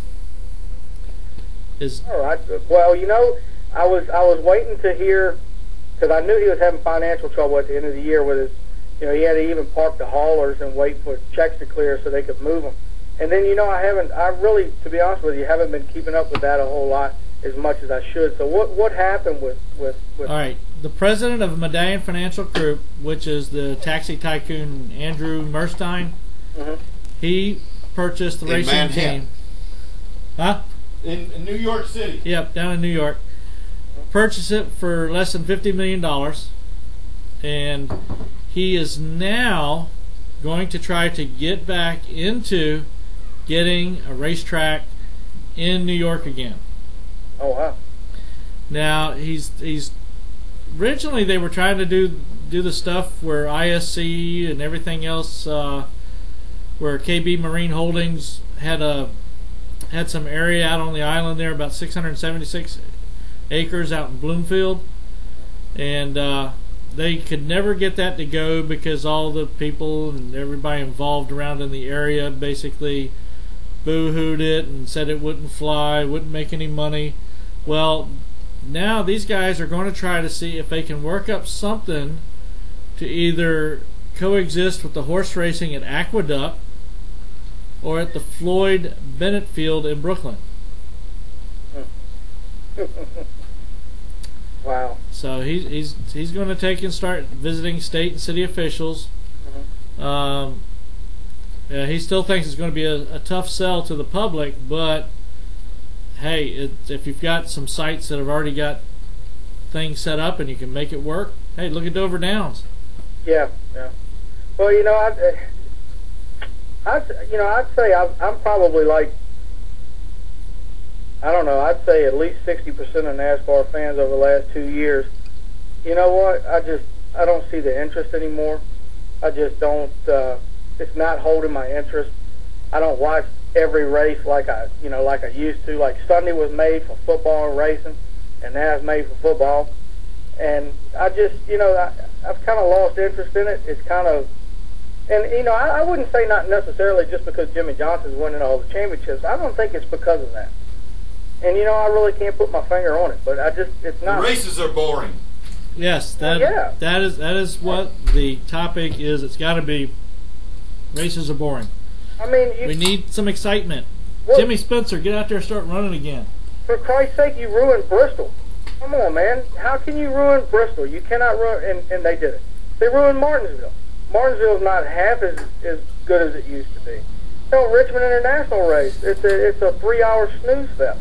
is. All right. Well, I was waiting to hear, because I knew he was having financial trouble at the end of the year with his. He had to even park the haulers and wait for checks to clear so they could move them. And then I really, to be honest with you, haven't been keeping up with that a whole lot as much as I should. So what happened with All right. The president of Medallion Financial Group, which is the taxi tycoon Andrew Merstein, he purchased the racing team. Huh? In New York City. Yep, down in New York. Purchased it for less than $50 million. And he is now going to try to get back into getting a racetrack in New York again. Oh, wow. Now, he's originally they were trying to do the stuff where ISC and everything else, where KB Marine Holdings had some area out on the island there, about 676 acres out in Bloomfield, and they could never get that to go because all the people and everybody involved around in the area basically boo-hooed it and said it wouldn't fly, wouldn't make any money. Well, now these guys are going to try to see if they can work up something to either coexist with the horse racing at Aqueduct or at the Floyd Bennett Field in Brooklyn. Wow. So he's going to take and start visiting state and city officials. He still thinks it's going to be a tough sell to the public, but hey, if you've got some sites that have already got things set up and you can make it work, hey, look at Dover Downs. Yeah. Well, I'd say I'm probably like, I don't know, I'd say at least 60% of NASCAR fans over the last 2 years. You know what? I don't see the interest anymore. I just don't. It's not holding my interest. I don't watch every race like I used to. Like Sunday was made for football and racing, and now it's made for football. And I just, I've kind of lost interest in it. It's kind of, and I wouldn't say not necessarily just because Jimmy Johnson's winning all the championships. I don't think it's because of that. And I really can't put my finger on it, but it's not. The races are boring. Yes, that is what the topic is. It's got to be. Races are boring. I mean, we need some excitement. Well, Jimmy Spencer, get out there and start running again. For Christ's sake, you ruined Bristol. Come on, man. How can you ruin Bristol? You cannot ruin, and they did it. They ruined Martinsville. Martinsville's not half as good as it used to be. Richmond International race, it's a 3-hour snooze fest.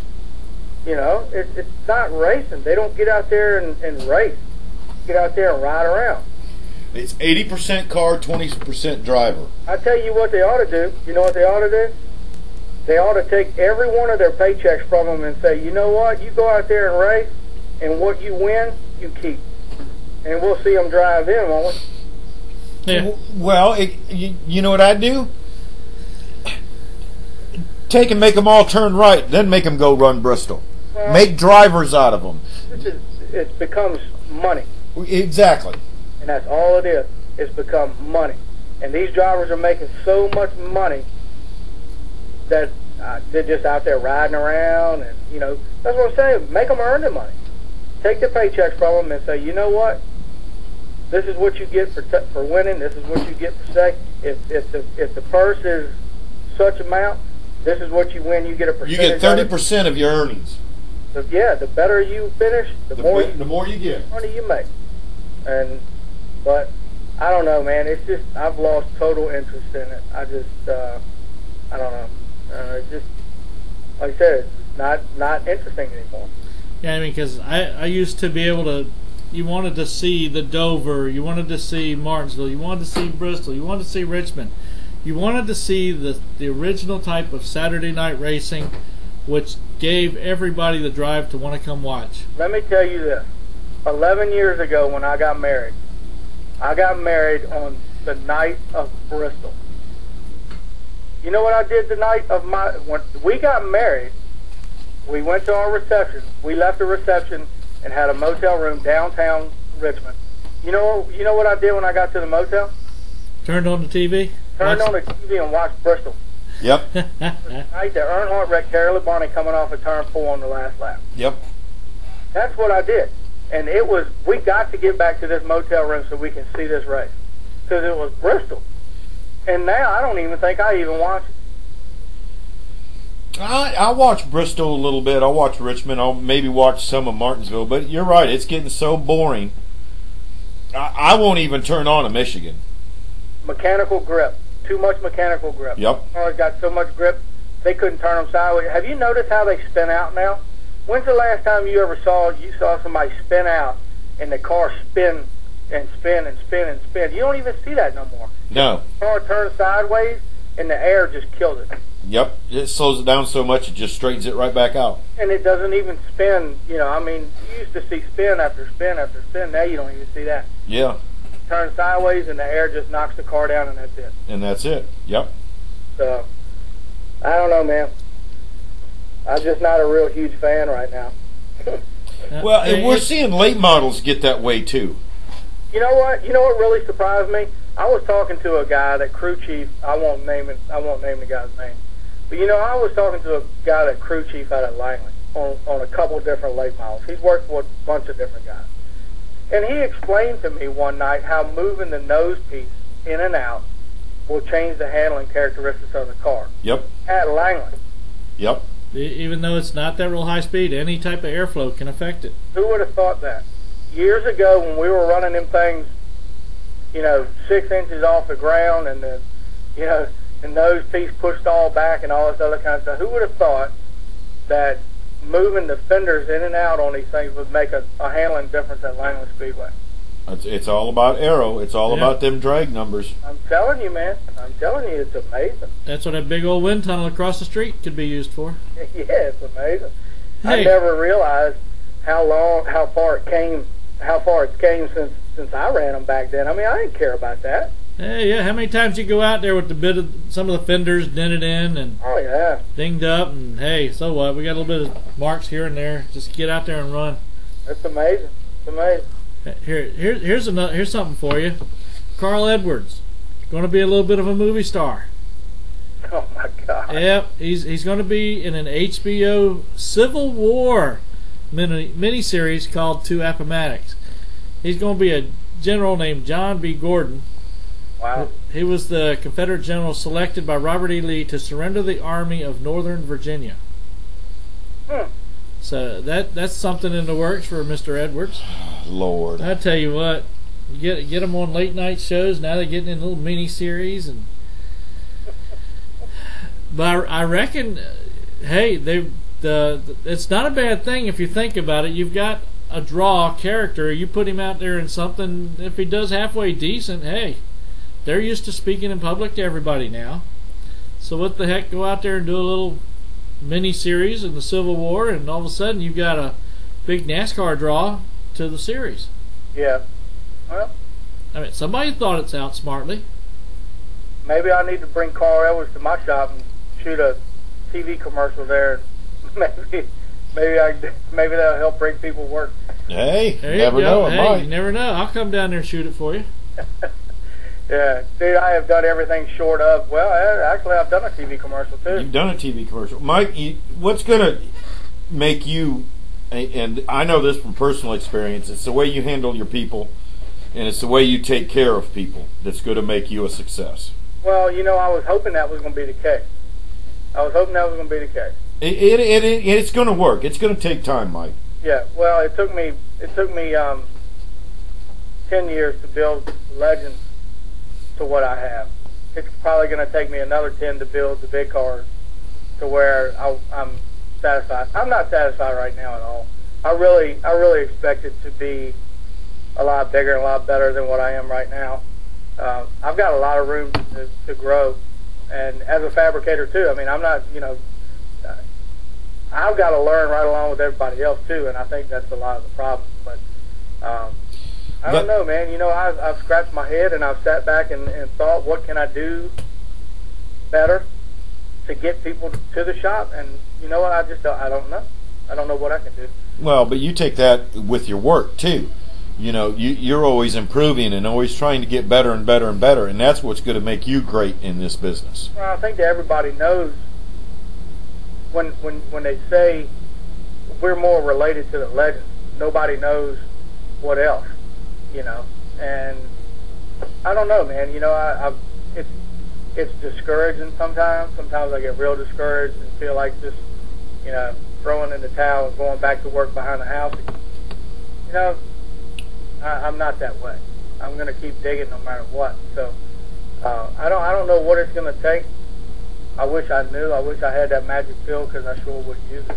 It's not racing. They don't get out there and race. Get out there and ride around. It's 80% car, 20% driver. I tell you what they ought to do. You know what they ought to do? They ought to take every one of their paychecks from them and say, you know what? You go out there and race, and what you win, you keep. And we'll see them drive in, won't we? Yeah. Well, you know what I'd do? Take and make them all turn right, then make them go run Bristol. Well, make drivers out of them. It becomes money. Exactly. And that's all it is. It's become money. And these drivers are making so much money that they're just out there riding around. And, that's what I'm saying. Make them earn their money. Take the paychecks from them and say, you know what? This is what you get for winning. This is what you get for second. If the purse is such amount, this is what you win. You get a percentage. You get 30% of your earnings. So, yeah, the better you finish, the more you get. Money you make. But I don't know, man. It's just I've lost total interest in it. I don't know. It's just like I said, it's not interesting anymore. Yeah, I mean, because I used to be able to. You wanted to see the Dover. You wanted to see Martinsville. You wanted to see Bristol. You wanted to see Richmond. You wanted to see the original type of Saturday night racing, which gave everybody the drive to want to come watch. Let me tell you this. 11 years ago when I got married on the night of Bristol. You know what I did the night of when we got married? We went to our reception. We left the reception and had a motel room downtown Richmond. You know what I did when I got to the motel? Turned on the TV? Turned on the TV and watched Bristol. Yep. Right there, Earnhardt wrecked Terry Labonte coming off of turn 4 on the last lap. Yep. That's what I did. And we got to get back to this motel room so we can see this race. Because it was Bristol. And now I don't even think I even watch it. I watch Bristol a little bit. I'll watch Richmond. I'll maybe watch some of Martinsville. But you're right. It's getting so boring. I won't even turn on a Michigan. Mechanical grip. Too much mechanical grip. Yep. Cars got so much grip, they couldn't turn them sideways. Have you noticed how they spin out now? When's the last time you ever saw somebody spin out and the car spin and spin and spin and spin? You don't even see that no more. No. The car turns sideways and the air just kills it. Yep. It slows it down so much it just straightens it right back out. And it doesn't even spin. I mean, you used to see spin after spin after spin. Now you don't even see that. Yeah. Turn sideways and the air just knocks the car down and that's it. And that's it. Yep. So, I don't know, man. I'm just not a real huge fan right now. Well, and we're seeing late models get that way too. You know what? You know what really surprised me? I was talking to a guy, that crew chief. I won't name the guy's name, but I was talking to a guy, that crew chief out of Langley, on a couple of different late models. He's worked for a bunch of different guys, and he explained to me one night how moving the nose piece in and out will change the handling characteristics of the car. Yep. At Langley. Yep. Even though it's not that real high speed, any type of airflow can affect it. Who would have thought that? Years ago when we were running them things, 6 inches off the ground and the nose piece pushed all back and all this other kind of stuff, who would have thought that moving the fenders in and out on these things would make a handling difference at Langley Speedway? It's all about aero. It's all about them drag numbers. I'm telling you, man. I'm telling you, it's amazing. That's what that big old wind tunnel across the street could be used for. Yeah, it's amazing. Hey. I never realized how far it came since I ran them back then. I mean, I didn't care about that. Hey, yeah. How many times you go out there with some of the fenders dented in and dinged up, and hey, so what? We got a little bit of marks here and there. Just get out there and run. It's amazing. It's amazing. Here's something for you. Carl Edwards, going to be a little bit of a movie star. Oh my God. Yep, he's going to be in an HBO Civil War miniseries called Two Appomattox. He's going to be a general named John B. Gordon. Wow. He was the Confederate general selected by Robert E. Lee to surrender the Army of Northern Virginia. So that's something in the works for Mr. Edwards. Lord. I tell you what, you get them on late night shows. Now they're getting in little mini series, but I reckon, hey, it's not a bad thing if you think about it. You've got a draw character. You put him out there in something. If he does halfway decent, hey, they're used to speaking in public to everybody now. So what the heck? Go out there and do a little mini series in the Civil War, and all of a sudden you've got a big NASCAR draw to the series. Yeah. Well, I mean, somebody thought it's out smartly. Maybe I need to bring Carl Edwards to my shop and shoot a TV commercial there. Maybe that'll help bring people work. Hey, There never you go. know. It Hey, might. you never know. I'll come down there and shoot it for you. Yeah, dude, I have done everything short of. Well, actually, I've done a TV commercial too. You've done a TV commercial, Mike. What's going to make you? And I know this from personal experience. It's the way you handle your people, and it's the way you take care of people that's going to make you a success. Well, I was hoping that was going to be the case. It's going to work. It's going to take time, Mike. Yeah. Well, it took me 10 years to build legends to what I have. It's probably going to take me another 10 to build the big cars to where I'm satisfied. I'm not satisfied right now at all. I really expect it to be a lot bigger and a lot better than what I am right now. I've got a lot of room to grow, and as a fabricator too. I mean, I'm not, I've got to learn right along with everybody else too, and I think that's a lot of the problem. But I don't know, man. I've scratched my head and I've sat back and thought, what can I do better to get people to the shop? And you know what? I don't know. I don't know what I can do. Well, but you take that with your work too. You know, you're always improving and always trying to get better and better and better, and that's what's going to make you great in this business. Well, I think that everybody knows when they say we're more related to the legends, nobody knows what else, you know. And I don't know, man. You know, it's discouraging sometimes. Sometimes I get real discouraged and feel like just, you know, throwing in the towel and going back to work behind the house. You know, I'm not that way. I'm going to keep digging no matter what. So I don't know what it's going to take. I wish I knew. I wish I had that magic pill, because I sure would use it.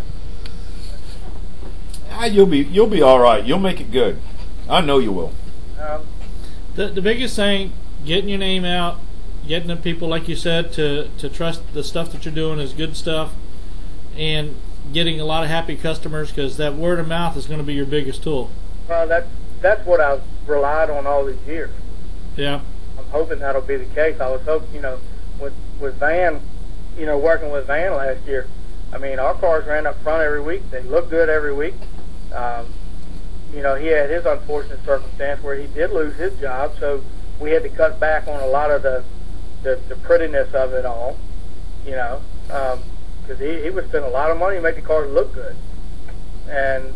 You'll be all right. You'll make it good. I know you will. The biggest thing, getting your name out, getting the people, like you said, to trust the stuff that you're doing is good stuff, and getting a lot of happy customers, because that word of mouth is going to be your biggest tool. Well, that's what I've relied on all these years. Yeah. I'm hoping that'll be the case. I was hoping, you know, with Van, you know, working with Van last year, I mean, our cars ran up front every week. They looked good every week. You know, he had his unfortunate circumstance where he did lose his job, so we had to cut back on a lot of the prettiness of it all, you know, because he would spend a lot of money to make the cars look good. And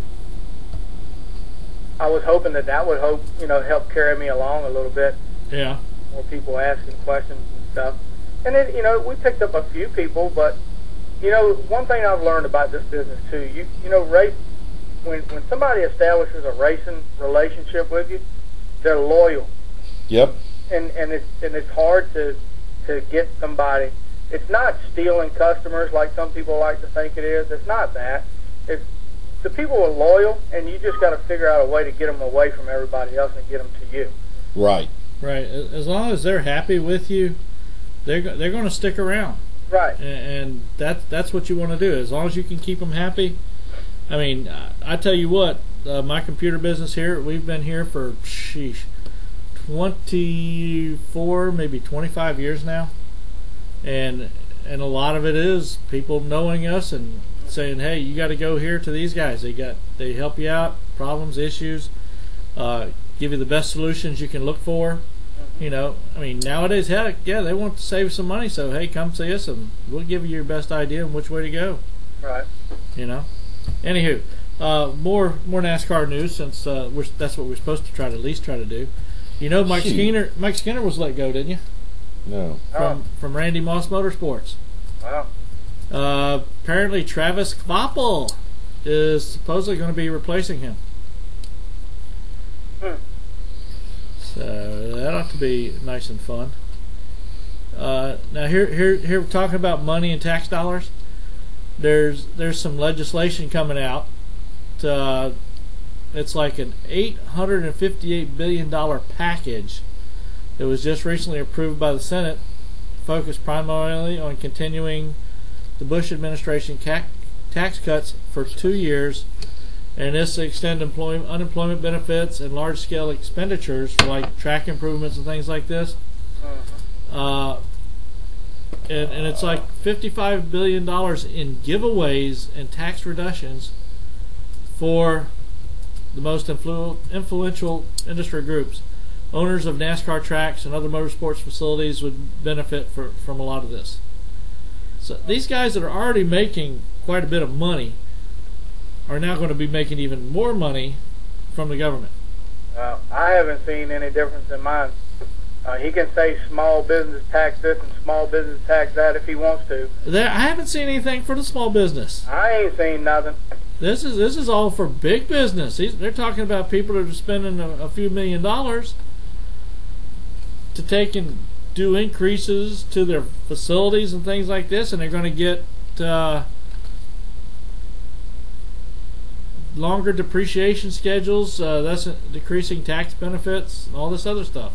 I was hoping that would help carry me along a little bit. Yeah. More people asking questions and stuff. And then, you know, we picked up a few people, but, you know, one thing I've learned about this business too, you know, when somebody establishes a racing relationship with you, they're loyal. Yep. And it's hard to get somebody. It's not stealing customers like some people like to think it is. It's not that. It's the people are loyal, and you just got to figure out a way to get them away from everybody else and get them to you. Right. Right. As long as they're happy with you, they're going to stick around. Right. And that's what you want to do. As long as you can keep them happy. I mean, I tell you what, my computer business here, we've been here for 24, maybe 25 years now, and a lot of it is people knowing us and saying, hey, you got to go here to these guys. They help you out, problems, issues, give you the best solutions you can look for. You know, I mean, nowadays, heck, yeah, they want to save some money, so hey, come see us and we'll give you your best idea on which way to go. Right. You know. Anywho, more NASCAR news, since that's what we're supposed to at least try to do. You know, Mike Skinner was let go, didn't you? No. From Randy Moss Motorsports. Wow. Apparently, Travis Kvapil is supposedly going to be replacing him. So that ought to be nice and fun. Now here we're talking about money and tax dollars. There's some legislation coming out. It's like an $858 billion package that was just recently approved by the Senate, focused primarily on continuing the Bush administration tax cuts for 2 years, and this extend unemployment benefits and large-scale expenditures for like track improvements and things like this. And it's like $55 billion in giveaways and tax reductions for the most influential industry groups. Owners of NASCAR tracks and other motorsports facilities would benefit from a lot of this. So these guys that are already making quite a bit of money are now going to be making even more money from the government. I haven't seen any difference in mine. He can say small business tax this and small business tax that if he wants to. I haven't seen anything for the small business. I ain't seen nothing. This is all for big business. They're talking about people that are spending a few $1 million to take and do increases to their facilities and things like this, and they're going to get longer depreciation schedules, thus decreasing tax benefits, and all this other stuff.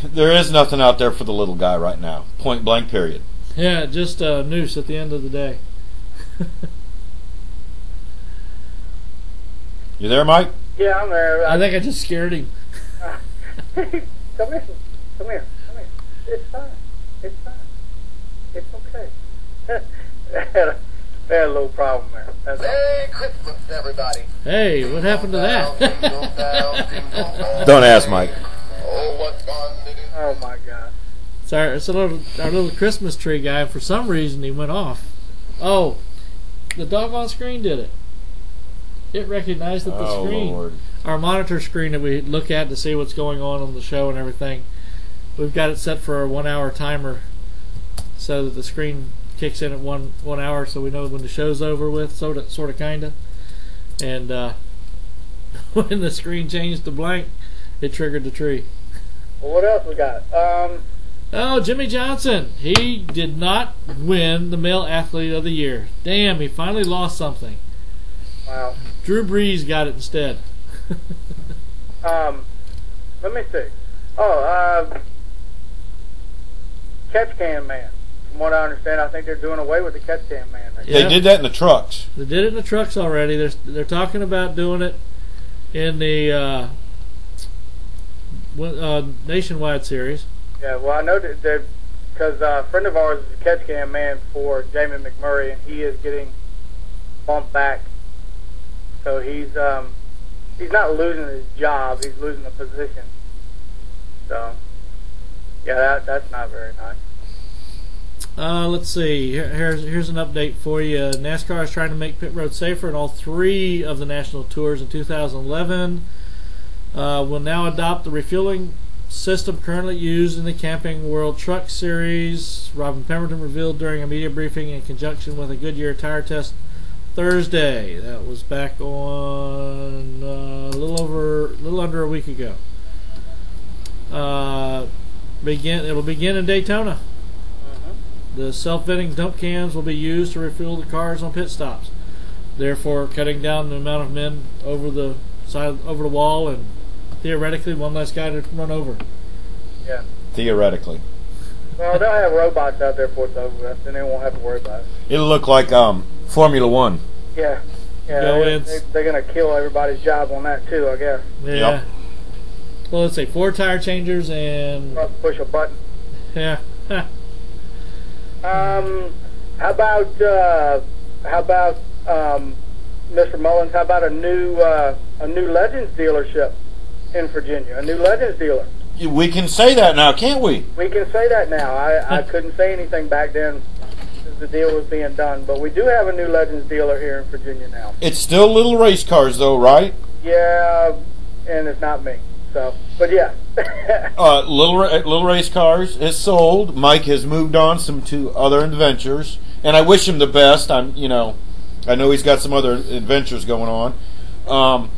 There is nothing out there for the little guy right now. Point blank, period. Yeah, just a noose at the end of the day. You there, Mike? Yeah, I'm there. I think I just scared him. Come here. It's fine. It's okay. They had a little problem there. That's all. Merry Christmas, everybody. Hey, what happened to that? Don't ask, Mike. Oh, what fun it is. Oh my God. It's our little Christmas tree guy. For some reason, he went off. Oh, the doggone screen did it. It recognized that the screen, Lord. our monitor screen that we look at to see what's going on the show and everything, we've got it set for a 1 hour timer so that the screen kicks in at one hour, so we know when the show's over with, sort of, kinda. And when the screen changed to blank, it triggered the tree. Well, what else we got? Oh, Jimmy Johnson. He did not win the Male Athlete of the Year. Damn, he finally lost something. Wow. Drew Brees got it instead. Let me see. Oh, catch can man. From what I understand, I think they're doing away with the catch can man. Yeah. They did that in the trucks. They did it in the trucks already. They're talking about doing it in the nationwide series. Yeah, well, I know that because a friend of ours is a catch can man for Jamie McMurray, and he is getting bumped back. So he's not losing his job; he's losing the position. So, yeah, that's not very nice. Let's see. Here's an update for you. NASCAR is trying to make pit road safer in all 3 of the national tours in 2011. Will now adopt the refueling system currently used in the Camping World Truck Series. Robin Pemberton revealed during a media briefing in conjunction with a Goodyear tire test Thursday. That was back on a little under a week ago. It will begin in Daytona. The self-venting dump cans will be used to refuel the cars on pit stops, therefore cutting down the amount of men over the wall, and theoretically one less guy to run over. Yeah. Theoretically. Well, they'll have robots out there before it's over with, and they won't have to worry about it. It'll look like Formula One. Yeah. Yeah. They're going to kill everybody's job on that too, I guess. Yeah. Yep. Well, let's say 4 tire changers and Push a button. yeah. How about Mr. Mullins? How about a new Legends dealership in Virginia? A new Legends dealer. We can say that now, can't we? We can say that now. I couldn't say anything back then as the deal was being done, but we do have a new Legends dealer here in Virginia now. It's still little race cars, though, right? Yeah, and it's not me. So, but yeah. Little race cars is sold. Mike has moved on to other adventures, and I wish him the best. I know he's got some other adventures going on.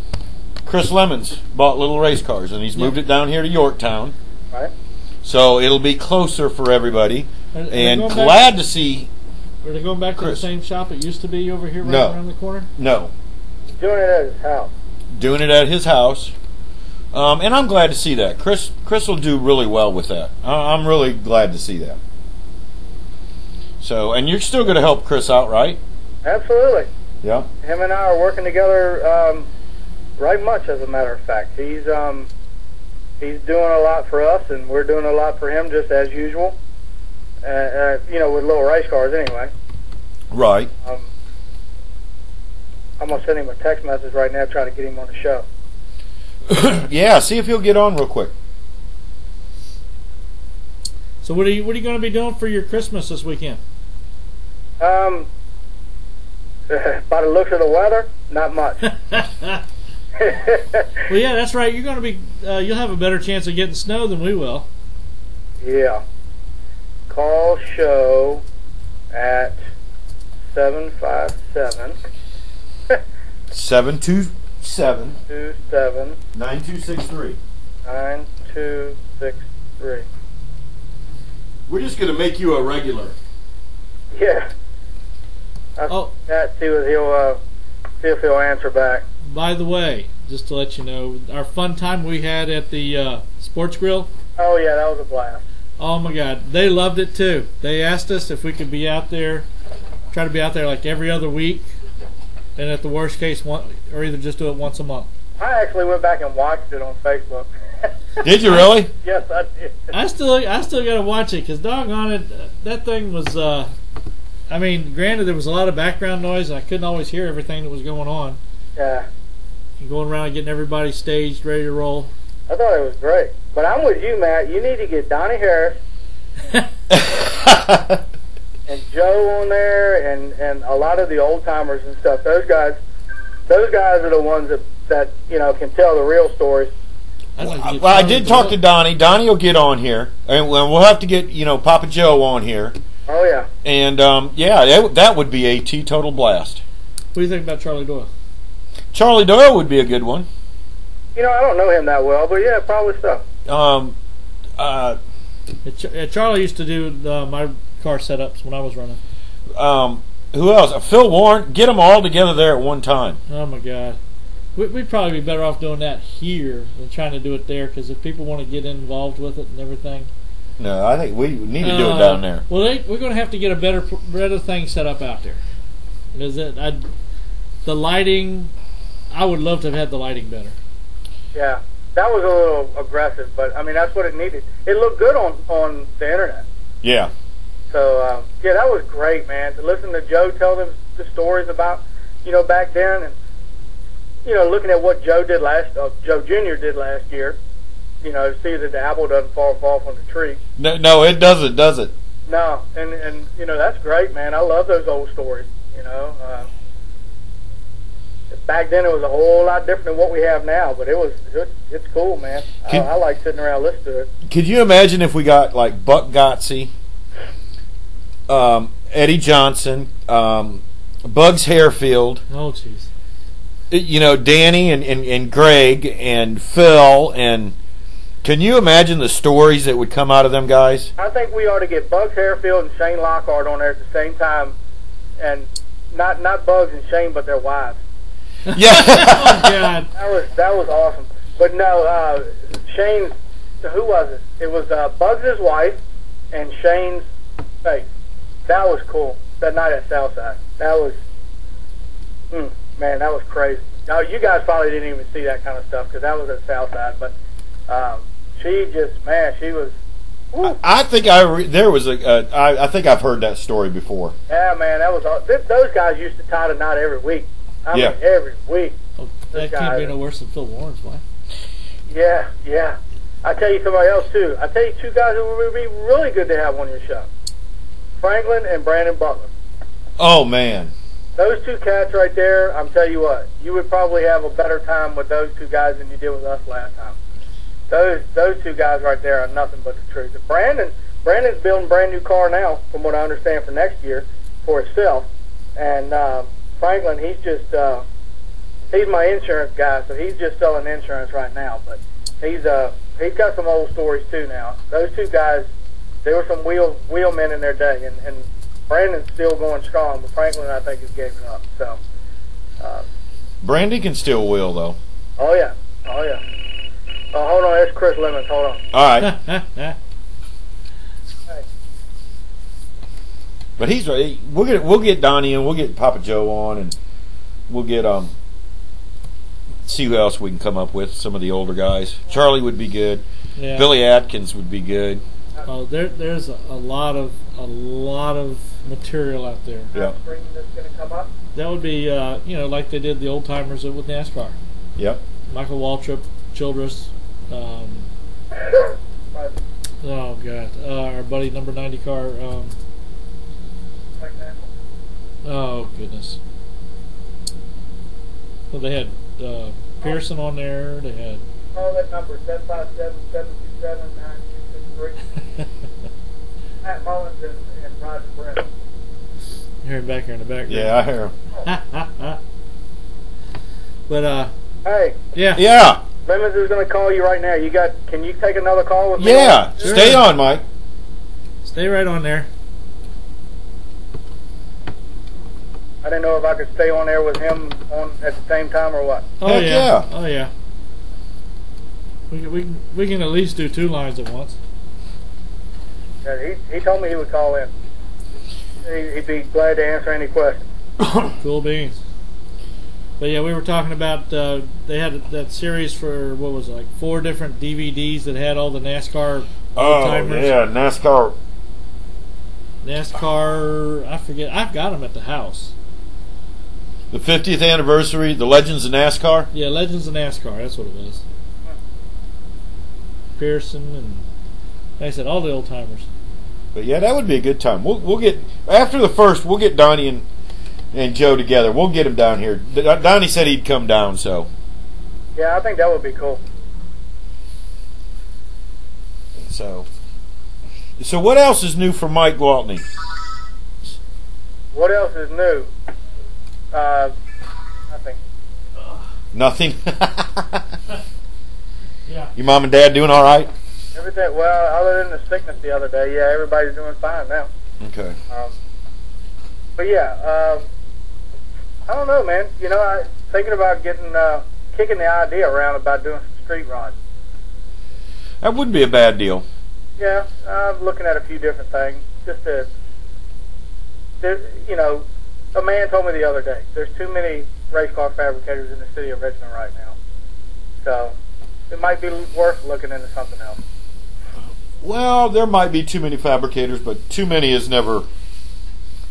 Chris Lemonds bought little race cars, and he's moved it down here to Yorktown. Right. So it'll be closer for everybody, and to see. Are they going back to the same shop it used to be over here, around the corner? No. Doing it at his house. Doing it at his house. And I'm glad to see that. Chris will do really well with that. I'm really glad to see that. So, and you're still going to help Chris out, right? Absolutely. Yeah. Him and I are working together right much, as a matter of fact. He's doing a lot for us, and we're doing a lot for him, just as usual. With little race cars anyway. Right. I'm going to send him a text message right now, try to get him on the show. Yeah, see if he'll get on real quick. So what are you going to be doing for your Christmas this weekend? By the looks of the weather, not much. Well, yeah, that's right. You're going to be. You'll have a better chance of getting snow than we will. Yeah. Call show at 757 727 27 9263. 9263. We're just going to make you a regular. Yeah. See if he'll answer back. By the way, just to let you know, our fun time we had at the Sports Grill. Oh yeah, that was a blast. Oh my God, they loved it too. They asked us if we could be out there, try to be out there like every other week, and at the worst case, or either just do it once a month. I actually went back and watched it on Facebook. Did you really? Yes, I did. I still got to watch it because doggone it, that thing was I mean, granted, there was a lot of background noise, and I couldn't always hear everything that was going on. Yeah. And going around and getting everybody staged, ready to roll. I thought it was great. But I'm with you, Matt. You need to get Donnie Harris and Joe on there, and a lot of the old timers and stuff. Those guys are the ones that can tell the real stories. Well, I did talk to Donnie. Donnie will get on here, and we'll have to get Papa Joe on here. Oh yeah. And that would be a teetotal blast. What do you think about Charlie Doyle? Charlie Doyle would be a good one. I don't know him that well, but yeah, probably so. Charlie used to do my car setups when I was running. Who else? Phil Warren. Get them all together there at one time. Oh my God. We'd probably be better off doing that here than trying to do it there, because if people want to get involved with it and everything. No, I think we need to do it down there. Well, we're going to have to get a better thing set up out there. Because the lighting, I would love to have had the lighting better. Yeah, that was a little aggressive, but I mean that's what it needed. It looked good on the internet. Yeah. So that was great, man. To listen to Joe tell them the stories about back then, and looking at what Joe Jr. did last year. See that the apple doesn't fall from the tree. No, it doesn't, does it? No, and that's great, man. I love those old stories. Back then it was a whole lot different than what we have now, but it's cool, man. I like sitting around listening to it. Could you imagine if we got like Buck Gotsey, Eddie Johnson, Bugs Harefield? Oh, jeez. Danny and Greg and Phil, and can you imagine the stories that would come out of them guys? I think we ought to get Bugs Harefield and Shane Lockhart on there at the same time, and not Bugs and Shane, but their wives. Yeah. Oh God. That was awesome. But no, Shane's, who was it? It was Bugs' wife and Shane's face. That was cool. That night at Southside. That was, man, that was crazy. Now you guys probably didn't even see that kind of stuff because that was at Southside. But she was. Woo. I think I think I've heard that story before. Yeah, man, that was those guys used to tie the knot every week. I mean, every week. Oh, that can't be no worse than Phil Warren's wife. Yeah. I tell you somebody else too. I tell you two guys who would be really good to have on your show: Franklin and Brandon Butler. Oh man, those two cats right there. I'm telling you what, you would probably have a better time with those two guys than you did with us last time. Those two guys right there are nothing but the truth. Brandon's building a brand new car now, from what I understand, for next year for himself, and Franklin, he's my insurance guy, so he's just selling insurance right now. But he's got some old stories too now. Those two guys, they were some wheelmen in their day, and Brandon's still going strong, but Franklin, I think, has given up. So Brandy can still wheel though. Oh yeah. Hold on, there's Chris Lemonds. Hold on. All right. But we'll get Donnie and we'll get Papa Joe on, and we'll get see who else we can come up with. Some of the older guys. Charlie would be good. Yeah. Billy Atkins would be good. Oh, there's a lot of material out there. Yeah. That's going to come up. That would be like they did the old timers with NASCAR. Yep. Michael Waltrip, Childress. Oh God, our buddy number 90 car. Oh goodness. Well, they had Pearson on there. They had. Oh, that number 757-727-9263. Matt Mullins and Roger Brett. You hear him back here in the background. Yeah, I hear him. But hey. Yeah. Lemonds is going to call you right now. Can you take another call with me? Yeah. Sure. Stay on, Mike. Stay right on there. I didn't know if I could stay on there with him on at the same time or what. Oh Heck yeah. Oh yeah. We can at least do 2 lines at once. Yeah, he told me he would call in. He'd be glad to answer any questions. Cool beans. But yeah, we were talking about they had that series for what was it, like 4 different DVDs that had all the NASCAR old timers. Yeah, NASCAR. NASCAR, I forget. I've got them at the house. The 50th anniversary, the Legends of NASCAR. Yeah, Legends of NASCAR. That's what it was. Pearson and, like I said, all the old timers. But yeah, that would be a good time. We'll get after the first. We'll get Donnie and Joe together. We'll get him down here. Donnie said he'd come down, so. Yeah, I think that would be cool. So what else is new for Mike Gwaltney? What else is new? Nothing. Nothing. Yeah. Your mom and dad doing all right? Everything. Well, other than the sickness the other day, yeah, everybody's doing fine now. Okay. But yeah, I don't know, man. You know, I thinking about kicking the idea around about doing some street rods. That wouldn't be a bad deal. Yeah, I'm looking at a few different things. You know, a man told me the other day, there's too many race car fabricators in the city of Richmond right now. So it might be worth looking into something else. Well, there might be too many fabricators, but too many is never,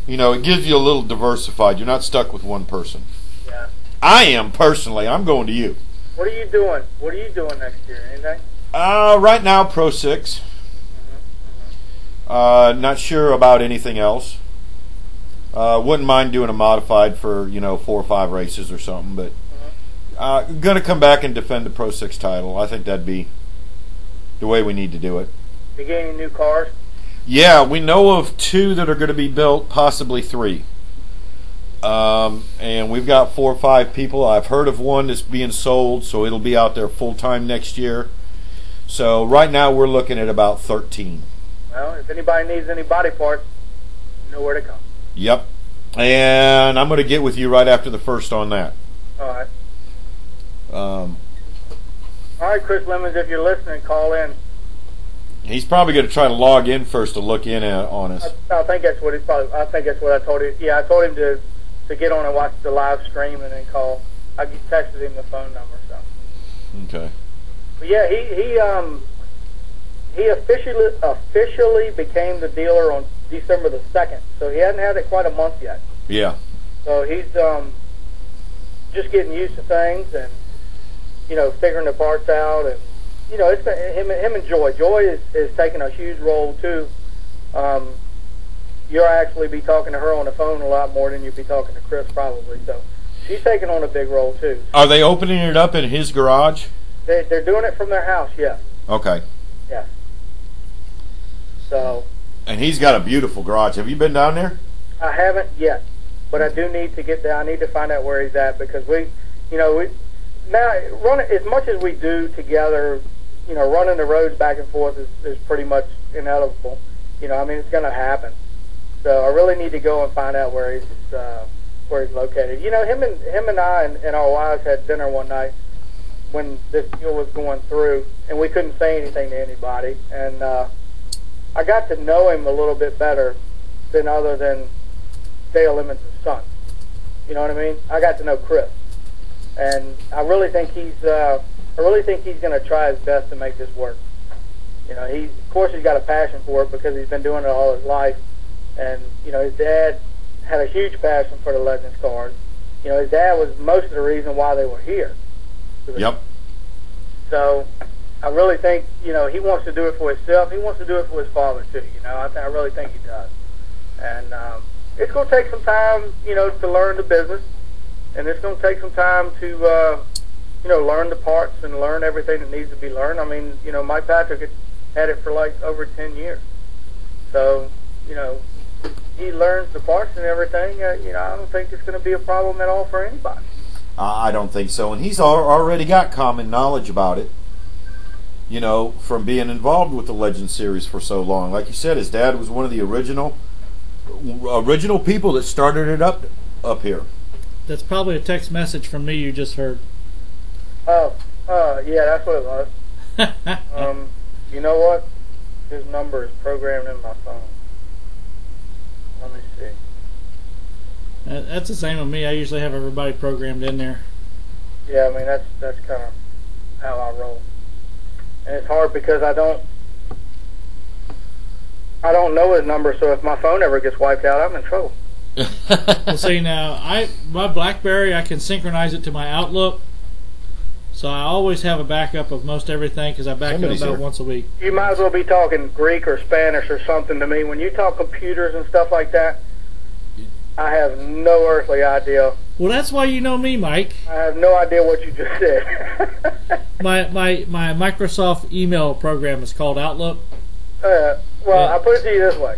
you know, it gives you a little diversified. You're not stuck with one person. Yeah. I am, personally. I'm going to you. What are you doing? What are you doing next year? Anything? Right now, Pro 6. Not sure about anything else. Wouldn't mind doing a modified for, 4 or 5 races or something, but going to come back and defend the Pro 6 title. I think that'd be the way we need to do it. You get any new cars? Yeah, we know of 2 that are going to be built, possibly 3. And we've got 4 or 5 people. I've heard of one that's being sold, so it'll be out there full-time next year. So right now we're looking at about 13. Well, if anybody needs any body parts, you know where to come. Yep. And I'm going to get with you right after the first on that. All right. All right, Chris Lemonds, if you're listening, call in. He's probably going to try to log in first to look in on us. I think that's what I think that's what I told him. Yeah, I told him to get on and watch the live stream and then call. I texted him the phone number. So. Okay. But yeah, he officially became the dealer on December the 2nd. So he hadn't had it quite a month yet. Yeah. So he's just getting used to things and figuring the parts out, and it's been him and Joy. Joy is taking a huge role too. You'll actually be talking to her on the phone a lot more than you'll be talking to Chris probably. So she's taking on a big role too. Are they opening it up in his garage? They're doing it from their house, yes. Okay. Yes. So. And he's got a beautiful garage. Have you been down there? I haven't yet, but I do need to get there. I need to find out where he's at because we now run as much as we do together. Running the roads back and forth is pretty much inevitable. It's going to happen. So I really need to go and find out where he's located. Him and I and our wives had dinner one night when this deal was going through, and we couldn't say anything to anybody. And I got to know him a little bit better than other than Dale Emmons' son. You know what I mean? I got to know Chris, and I really think he's going to try his best to make this work. Of course he's got a passion for it because he's been doing it all his life, and his dad had a huge passion for the Legends cars. His dad was most of the reason why they were here. Yep. So I really think he wants to do it for himself. He wants to do it for his father too. I really think he does. And it's going to take some time, to learn the business, and it's going to take some time to learn the parts and learn everything that needs to be learned. Mike Patrick had it for like over 10 years. So, he learns the parts and everything. I don't think it's going to be a problem at all for anybody. I don't think so. And he's already got common knowledge about it, from being involved with the Legend series for so long. Like you said, his dad was one of the original people that started it up here. That's probably a text message from me you just heard. Yeah, that's what it was. You know what? His number is programmed in my phone. Let me see. That's the same with me. I usually have everybody programmed in there. Yeah, that's kind of how I roll. And it's hard because I I don't know his number, so if my phone ever gets wiped out, I'm in trouble. Well, see now, my BlackBerry, I can synchronize it to my Outlook, so I always have a backup of most everything because I back it about once a week. You might as well be talking Greek or Spanish or something to me. When you talk computers and stuff like that, I have no earthly idea. Well, that's why you know me, Mike. I have no idea what you just said. my Microsoft email program is called Outlook. Well, I'll put it to you this way.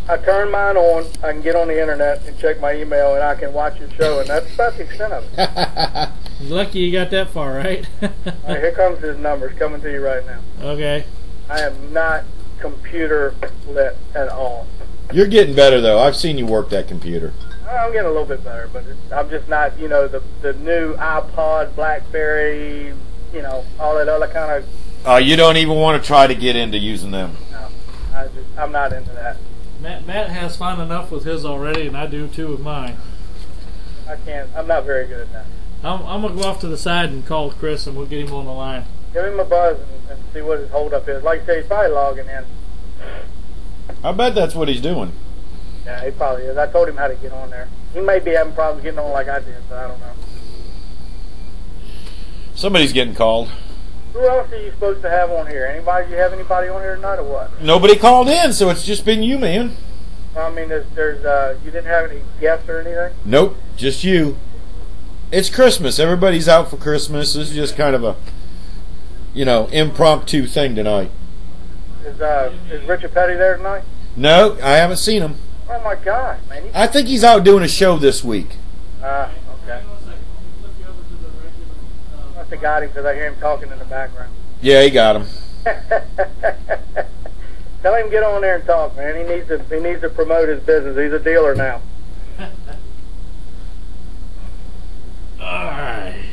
I turn mine on, I can get on the internet and check my email, and I can watch your show, and that's about the extent of it. You're lucky you got that far, right? All right, here comes his numbers coming to you right now. Okay. I am not computer lit at all. You're getting better, though. I've seen you work that computer. I'm getting a little bit better, but I'm just not, the new iPod, BlackBerry, all that other kind of... You don't even want to try to get into using them. No, I'm not into that. Matt has fun enough with his already, and I do too with mine. I'm not very good at that. I'm going to go off to the side and call Chris, and we'll get him on the line. Give him a buzz and see what his holdup is. Like I say, he's probably logging in. I bet that's what he's doing. Yeah, he probably is. I told him how to get on there. He may be having problems getting on like I did, but I don't know. Somebody's getting called. Who else are you supposed to have on here? Anybody? You have anybody on here tonight or what? Nobody called in, so it's just been you, man. I mean, there's you didn't have any guests or anything? Nope, just you. It's Christmas. Everybody's out for Christmas. This is just kind of a, impromptu thing tonight. Is Richard Petty there tonight? No, I haven't seen him. Oh my gosh, man! I think he's out doing a show this week. Okay. Must have got him because I hear him talking in the background. Yeah, he got him. Tell him to get on there and talk, man. He needs to promote his business. He's a dealer now. All right.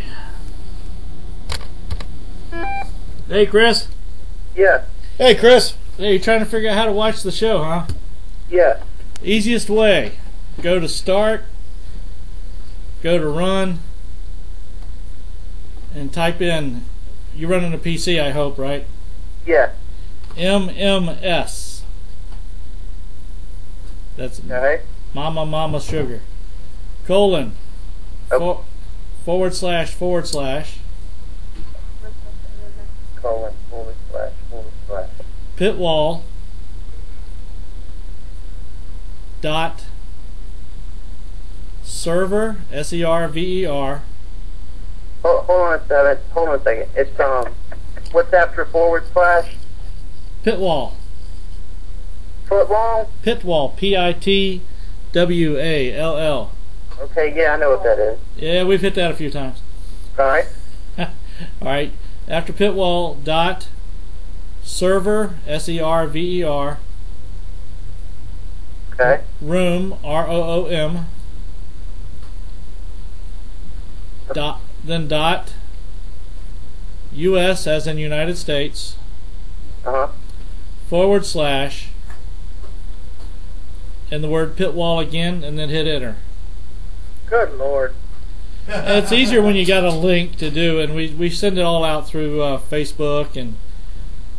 Hey, Chris. Yes. Hey, Chris. Hey, you trying to figure out how to watch the show, huh? Yes. Easiest way. Go to start, go to run, and type in, you're running a PC, I hope, right? Yes. MMS. That's Okay. Mama Sugar. Colon. Oh. Forward slash. Colon, // Pitwall. Dot. Server, SERVER. Hold on a second. It's what's after /? Pitwall. Football? Pitwall, PITWALL. Okay, yeah, I know what that is. Yeah, we've hit that a few times. All right. All right. After Pitwall, dot server, SERVER. Okay. Room, ROOM. Dot, then dot US as in United States. Uh-huh. / and the word Pitwall again, and then hit enter. Good Lord. And it's easier when you got a link to do, and we send it all out through Facebook, and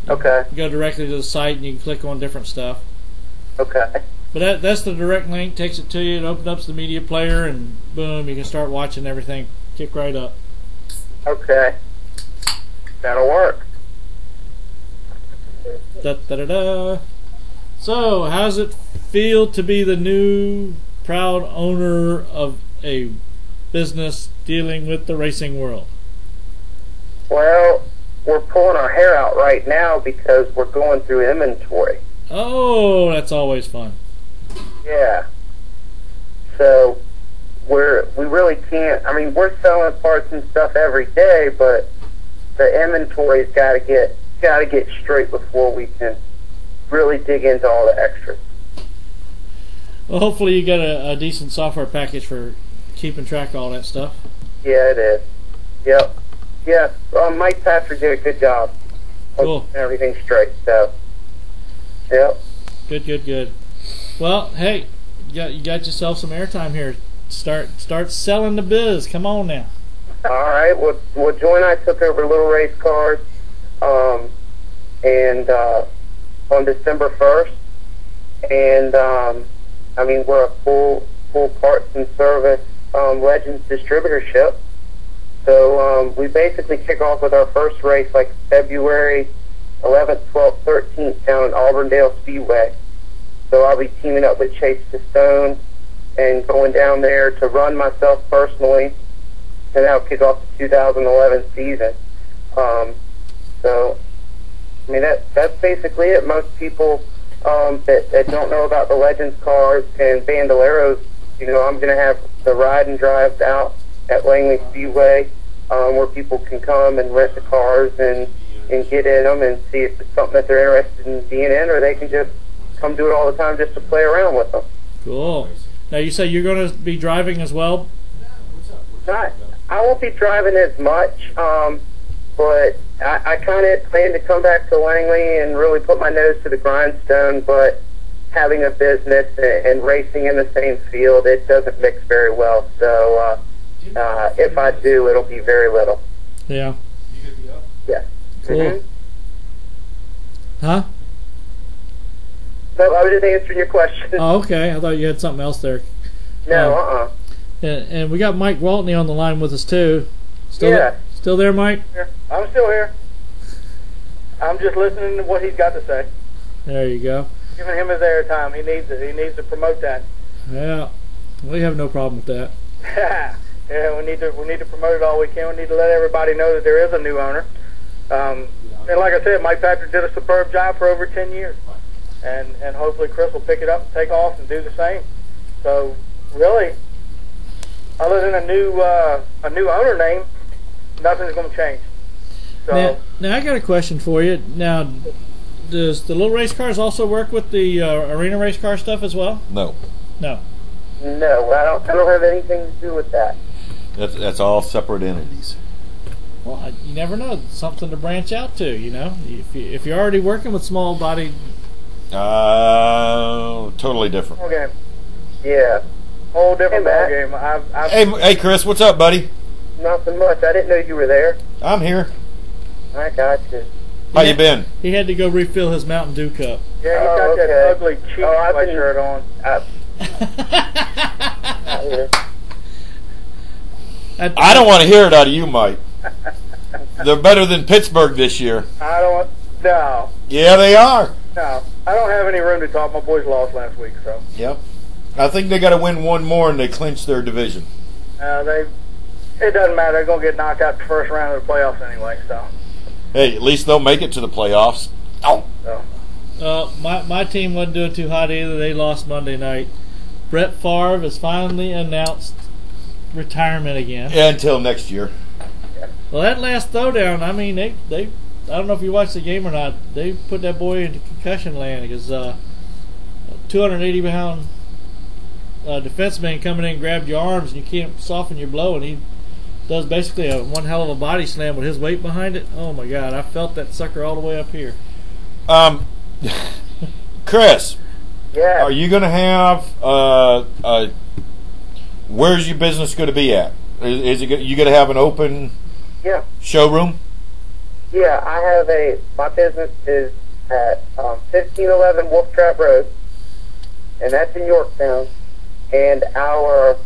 Okay. you go directly to the site, and you can click on different stuff. Okay. But that's the direct link, takes it to you, it opens up the media player, and boom, you can start watching everything. Kick right up. Okay. That'll work. Da-da-da-da. So, how's it feel to be the new proud owner of a business dealing with the racing world? Well, we're pulling our hair out right now because we're going through inventory. Oh, that's always fun. Yeah. So we really can't. I mean, we're selling parts and stuff every day, but the inventory's got to get straight before we can really dig into all the extras. Well, hopefully you got a decent software package for keeping track of all that stuff. Yeah, it is. Yep. Yeah. Mike Patrick did a good job. Cool. Putting everything straight. So. Yep. Good. Well, hey, you got yourself some airtime here. Start selling the biz. Come on now. All right. Well, Joy and I took over Little Race Cars, and on December 1st, and I mean, we're a full parts and service Legends distributorship. So we basically kick off with our first race like February 11th, 12th, 13th down in Auburndale Speedway. So I'll be teaming up with Chase Stone and going down there to run myself personally, and that'll kick off the 2011 season. So, I mean, that's basically it. Most people that don't know about the Legends cars and Bandoleros, you know, I'm going to have the ride and drives out at Langley Speedway, where people can come and rent the cars and get in them and see if it's something that they're interested in being in, or they can just come do it all the time just to play around with them. Cool. Now, you say you're going to be driving as well? I won't be driving as much, but I kind of plan to come back to Langley and really put my nose to the grindstone, but having a business and racing in the same field, it doesn't mix very well. So if I do, it'll be very little. Yeah. Yeah. Cool. Mm-hmm. Huh? So I was just answering your question. Oh, okay. I thought you had something else there. No, And we got Mike Gwaltney on the line with us, too. Yeah. Still there, Mike? I'm still here. I'm just listening to what he's got to say. There you go. Giving him his airtime. He needs it. He needs to promote that. Yeah. We have no problem with that. Yeah, we need to promote it all we can. We need to let everybody know that there is a new owner. And like I said, Mike Patrick did a superb job for over 10 years. And hopefully Chris will pick it up and take off and do the same. So really, other than a new owner name, nothing's going to change. So now I got a question for you. Now, does the little race cars also work with the arena race car stuff as well? No. No. No, I don't have anything to do with that. That's all separate entities. Well, you never know. Something to branch out to, you know. If you're already working with small body. Totally different. whole game, Yeah. whole different Hey, ball game. Hey, Chris, what's up, buddy? Nothing much. I didn't know you were there. I'm here. I got you. How you been? He had to go refill his Mountain Dew cup. Yeah, he's Oh, got that okay. ugly cheap I've been- sweatshirt on. I don't want to hear it out of you, Mike. They're better than Pittsburgh this year. No, Yeah, they are. no. I don't have any room to talk. My boys lost last week, so Yep. I think they got to win one more and they clinch their division. it doesn't matter. They're gonna get knocked out the first round of the playoffs anyway. So Hey, at least they'll make it to the playoffs. Oh. My team wasn't doing too hot either. They lost Monday night. Brett Favre has finally announced retirement again. Yeah, until next year. Well, that last throwdown, I mean, they I don't know if you watched the game or not. They put that boy into concussion land because 280-pound defenseman coming in, grabbed your arms, and you can't soften your blow, and he does basically one hell of a body slam with his weight behind it. Oh my God, I felt that sucker all the way up here. Chris, Yeah. are you going to have where's your business going to be at? Is it you going to have an open Yeah. showroom? Yeah, I have my business is at 1511 Wolf Trap Road, and that's in Yorktown. And our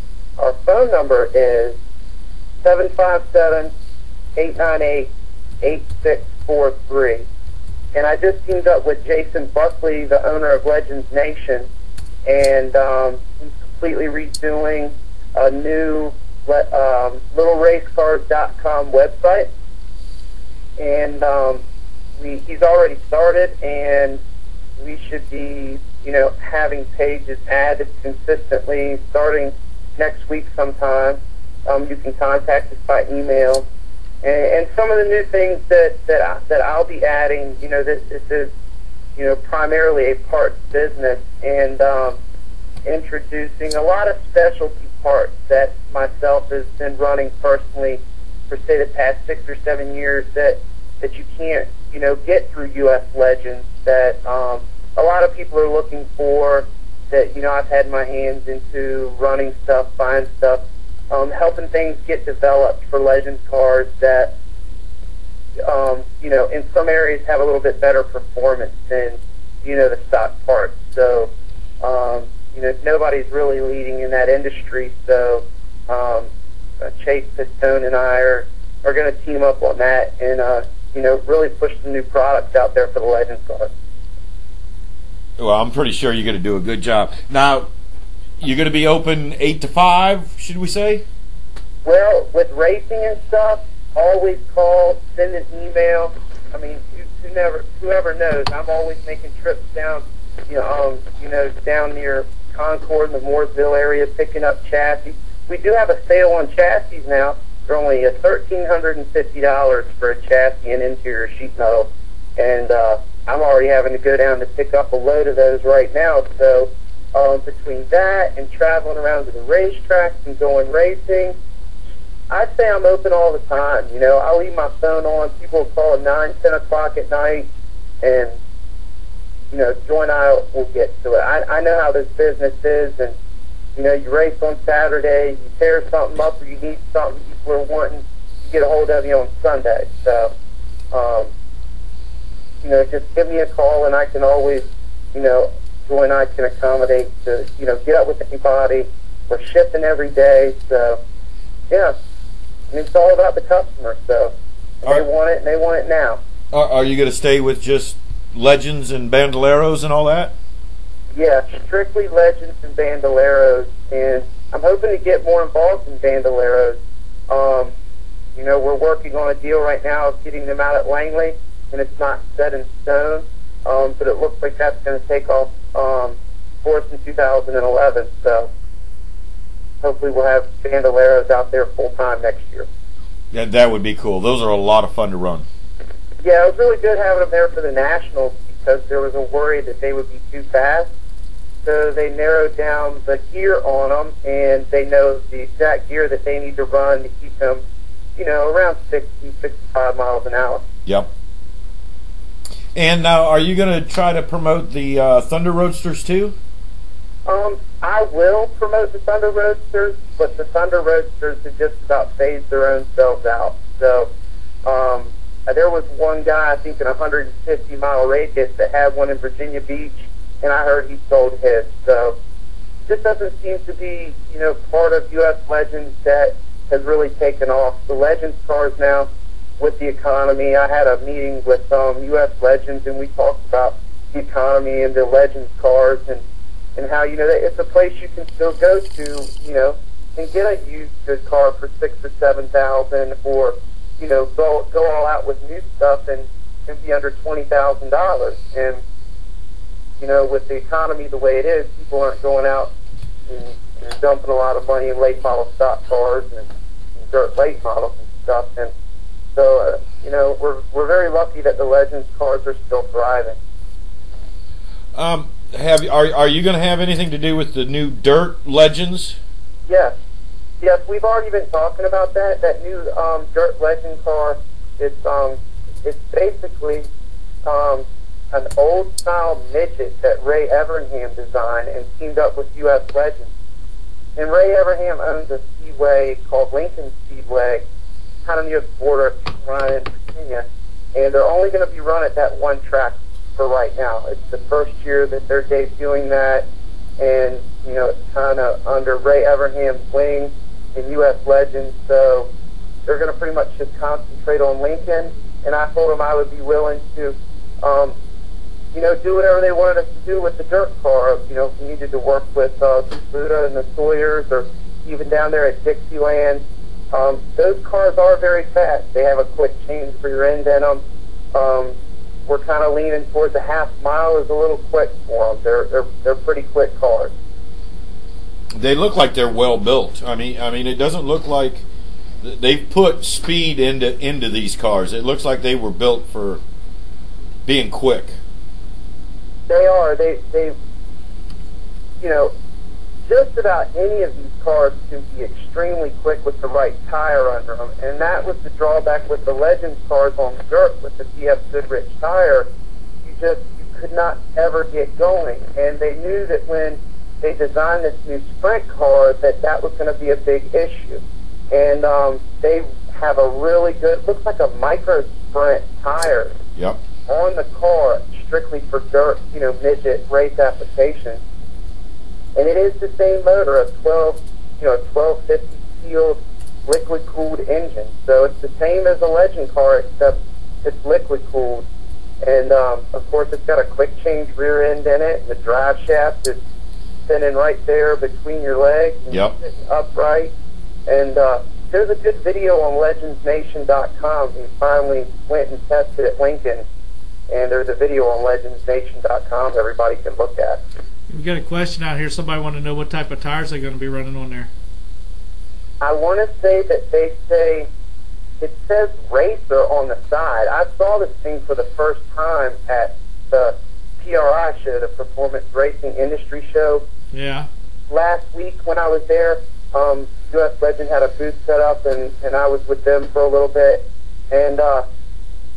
phone number is 757-898-8643. And I just teamed up with Jason Buckley, the owner of Legends Nation, and he's completely redoing a new LittleRaceCars.com website. And he's already started, and we should be, having pages added consistently starting next week sometime. You can contact us by email. And some of the new things that I'll be adding, this is, primarily a parts business, and introducing a lot of specialty parts that myself has been running personally for, say, the past 6 or 7 years that you can't, get through U.S. Legends, that a lot of people are looking for, that, I've had my hands into running stuff, buying stuff, helping things get developed for Legends cars that, in some areas have a little bit better performance than the stock parts. So, nobody's really leading in that industry. So, Chase Pistone and I are going to team up on that and, really push some new products out there for the Legends cars. Well, I'm pretty sure you're going to do a good job. Now, you're going to be open 8 to 5, should we say? Well, with racing and stuff, always call, send an email. I mean, whoever knows, I'm always making trips down, down near Concord and the Mooresville area, picking up chassis. We do have a sale on chassis now. They're only $1,350 for a chassis and interior sheet metal, and I'm already having to go down to pick up a load of those right now. So between that and traveling around to the racetracks and going racing, I'd say I'm open all the time. I'll leave my phone on. People will call at 9, 10 o'clock at night, and, Joe and I will get to it. I know how this business is, and, you race on Saturday, you tear something up or you need something people are wanting, to get a hold of you on Sunday. So, just give me a call, and I can always, Joe and I can accommodate to, get up with anybody. We're shipping every day, so, yeah. I mean, it's all about the customer, so they want it, and they want it now. Are you going to stay with just Legends and Bandoleros and all that? Yeah, strictly Legends and Bandoleros, and I'm hoping to get more involved in Bandoleros. We're working on a deal right now of getting them out at Langley, and it's not set in stone, but it looks like that's going to take off for us in 2011, so hopefully we'll have Bandoleros out there full-time next year. Yeah, that would be cool. Those are a lot of fun to run. Yeah, it was really good having them there for the Nationals because there was a worry that they would be too fast. So they narrowed down the gear on them, and they know the exact gear that they need to run to keep them, around 60, 65 miles an hour. Yep. And now, are you going to try to promote the Thunder Roadsters too? I will promote the Thunder Roadsters, but the Thunder Roadsters have just about phased their own selves out. So there was one guy, I think, in a 150-mile radius that had one in Virginia Beach, and I heard he sold his. So this doesn't seem to be, part of U.S. Legends that has really taken off. The Legends cars now, with the economy, I had a meeting with U.S. Legends, and we talked about the economy and the Legends cars and how, it's a place you can still go to, and get a used good car for $6,000 or $7,000, or, go all out with new stuff and be under $20,000. And, with the economy the way it is, people aren't going out and dumping a lot of money in late model stock cars and dirt late models and stuff. And so, we're very lucky that the Legends cars are still thriving. Are you going to have anything to do with the new Dirt Legends? Yes, we've already been talking about that. That new Dirt Legend car, it's basically an old style midget that Ray Evernham designed and teamed up with U.S. Legends. And Ray Evernham owns a speedway called Lincoln Speedway, kind of near the border of Carolina and Virginia, and they're only going to be run at that one track for right now. It's the first year that they're debuting that, and it's kind of under Ray Evernham's wing in U.S. Legends, so they're going to pretty much just concentrate on Lincoln. And I told them I would be willing to, do whatever they wanted us to do with the dirt car. If we needed to work with Buddha and the Sawyers, or even down there at Dixieland. Those cars are very fast. They have a quick change for your end in them. We're kind of leaning towards a half mile is a little quick for them. They're pretty quick cars. They look like they're well built. I mean, it doesn't look like they've put speed into these cars. It looks like they were built for being quick. They are. They just about any of these cars can be extremely quick with the right tire under them, and that was the drawback with the Legends cars on dirt with the TF Goodrich tire. You could not ever get going, and they knew that when they designed this new sprint car that was going to be a big issue. And they have a really good, looks like a micro sprint tire. Yep. On the car, strictly for dirt, midget race applications. And it is the same motor, a 1250 sealed liquid cooled engine. So it's the same as a Legend car, except it's liquid cooled. And of course, it's got a quick change rear end in it. The drive shaft is spinning right there between your legs, and sitting upright. And there's a good video on legendsnation.com. We finally went and tested at Lincoln, and there's a video on legendsnation.com everybody can look at. We got a question out here. Somebody want to know what type of tires they're going to be running on there. I want to say that they say, it says Racer on the side. I saw this thing for the first time at the PRI show, the Performance Racing Industry Show. Yeah. Last week when I was there, US Legend had a booth set up, and I was with them for a little bit. And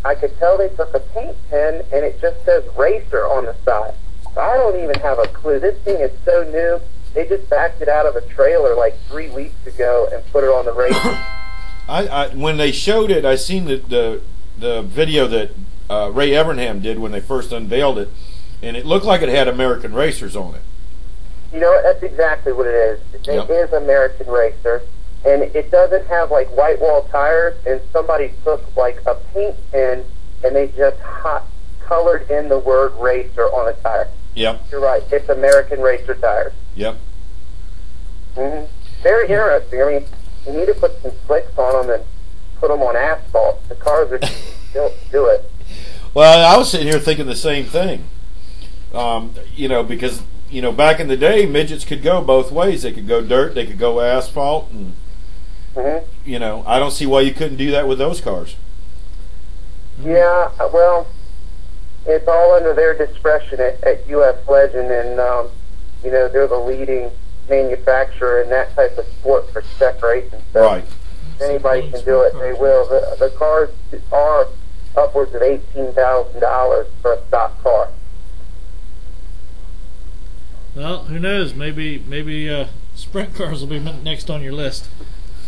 I could tell they took a paint pen, and it just says Racer on the side. So I don't even have a clue. This thing is so new. They just backed it out of a trailer like 3 weeks ago and put it on the Racer. When they showed it, I seen the video that Ray Evernham did when they first unveiled it, and it looked like it had American Racers on it. You know, that's exactly what it is. It is American Racer, and it doesn't have like white wall tires, and somebody took like a paint pen and they just hot colored in the word Racer on a tire. Yep. You're right. It's American Racer tires. Yep. Very interesting. I mean, you need to put some slicks on them and put them on asphalt. The cars are built to do it. Well, I was sitting here thinking the same thing. Because back in the day, midgets could go both ways. They could go dirt, they could go asphalt, and I don't see why you couldn't do that with those cars. Yeah, well, it's all under their discretion at US Legend, and they're the leading manufacturer in that type of sport for spec racing. So right. If anybody can do it, they will. The cars are upwards of $18,000 for a stock car. Well, who knows? Maybe sprint cars will be next on your list.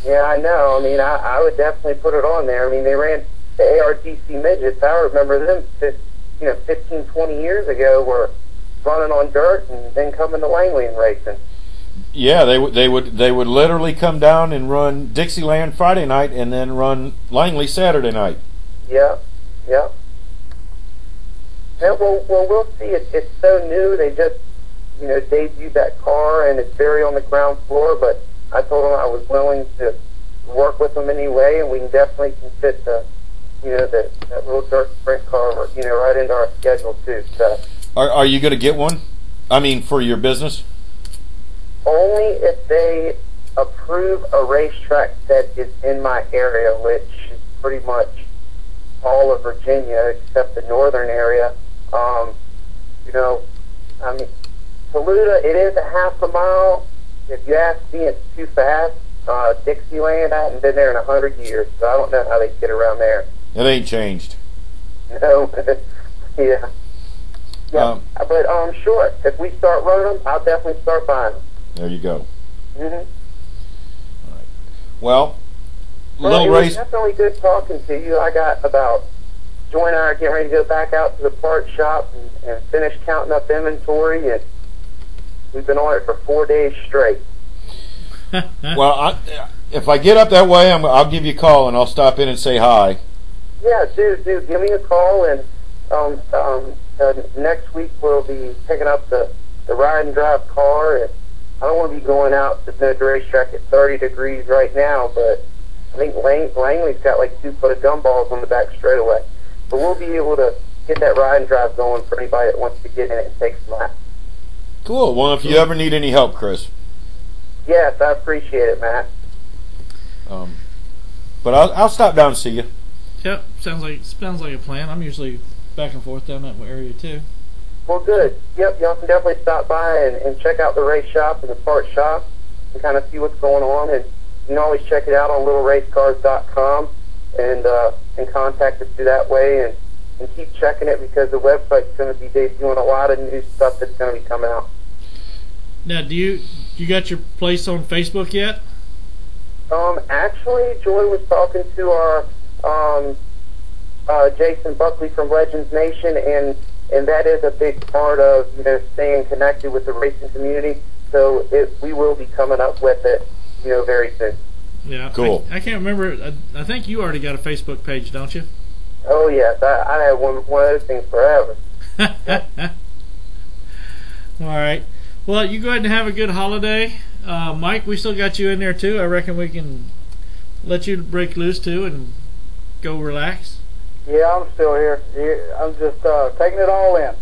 Yeah, I know. I mean, I would definitely put it on there. I mean, they ran the ARTC midgets. I remember them, 15, 20 years ago, were running on dirt and then coming to Langley and racing. Yeah, they would literally come down and run Dixieland Friday night and then run Langley Saturday night. Yeah. Yeah, well, we'll see. It's so new. They just debuted that car, and it's very on the ground floor, but I told them I was willing to work with them anyway, and we can definitely fit that little dirt sprint car, right into our schedule too. So, are you going to get one? I mean, for your business? Only if they approve a racetrack that is in my area, which is pretty much all of Virginia except the northern area. I mean, Saluda, it is a half a mile. If you ask me, it's too fast. Dixieland, I haven't been there in 100 years, so I don't know how they get around there. It ain't changed. No. Yeah. Yeah. But sure, if we start running them, I'll definitely start buying them. There you go. Mm-hmm. All right. Well, It was definitely good talking to you. I got about, Joy and I are getting ready to go back out to the part shop and finish counting up inventory, and we've been on it for 4 days straight. Well, if I get up that way, I'll give you a call and I'll stop in and say hi. Yeah, do give me a call, and next week we'll be picking up the ride and drive car, and I don't want to be going out to the racetrack at 30 degrees right now, but I think Langley's got like 2 foot of gumballs on the back straightaway. But we'll be able to get that ride and drive going for anybody that wants to get in it and take some laps. Cool. Well, if you ever need any help, Chris. Yes, I appreciate it, Matt. But I'll stop down and see you. Yep, sounds like a plan. I'm usually back and forth down that area too. Well, good. Yep, y'all can definitely stop by and check out the race shop and the part shop and kind of see what's going on. And you can always check it out on littleracecars.com and contact us through that way and keep checking it, because the website's going to be debuting a lot of new stuff that's going to be coming out. Now, do you got your place on Facebook yet? Actually, Joy was talking to our Jason Buckley from Legends Nation, and and that is a big part of staying connected with the racing community. So we will be coming up with it, very soon. Yeah, cool. I can't remember. I think you already got a Facebook page, don't you? Oh yes, I had one of those things forever. All right. Well, you go ahead and have a good holiday. Mike, we still got you in there too. I reckon we can let you break loose too and go relax. Yeah, I'm still here. I'm just taking it all in.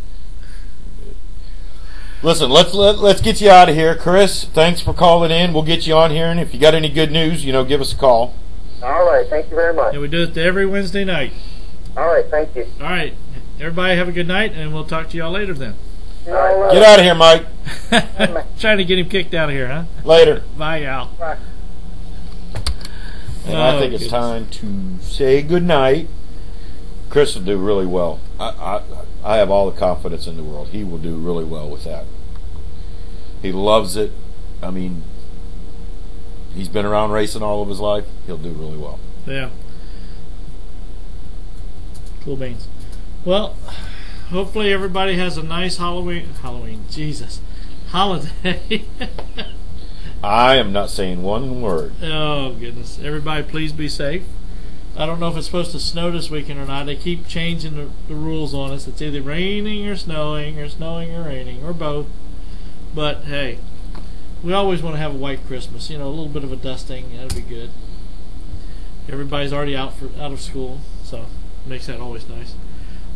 Listen, let's get you out of here, Chris. Thanks for calling in. We'll get you on here, and if you got any good news, give us a call. All right, thank you very much. And we do it every Wednesday night. All right, thank you. All right, everybody have a good night, and we'll talk to y'all later then. All right. Get out of here, Mike. Trying to get him kicked out of here, huh? Later. Bye, Al. Bye. And I think it's time to say good night. Chris will do really well. I have all the confidence in the world. He will do really well with that. He loves it. I mean, he's been around racing all of his life. He'll do really well. Yeah. Cool beans. Well, hopefully everybody has a nice holiday. I am not saying one word. Oh, goodness. Everybody, please be safe. I don't know if it's supposed to snow this weekend or not. They keep changing the rules on us. It's either raining or snowing or raining, or both. But, hey, we always want to have a white Christmas. A little bit of a dusting. That'll be good. Everybody's already out of school, so it makes that always nice.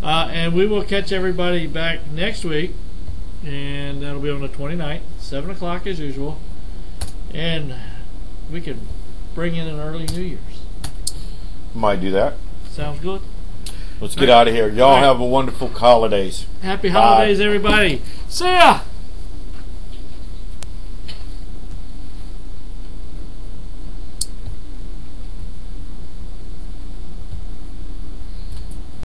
And we will catch everybody back next week, and that'll be on the 29th, 7 o'clock as usual. And we could bring in an early New Year's. Might do that. Sounds good. Let's get out of here. Y'all have a wonderful holidays. Happy holidays, everybody. See ya!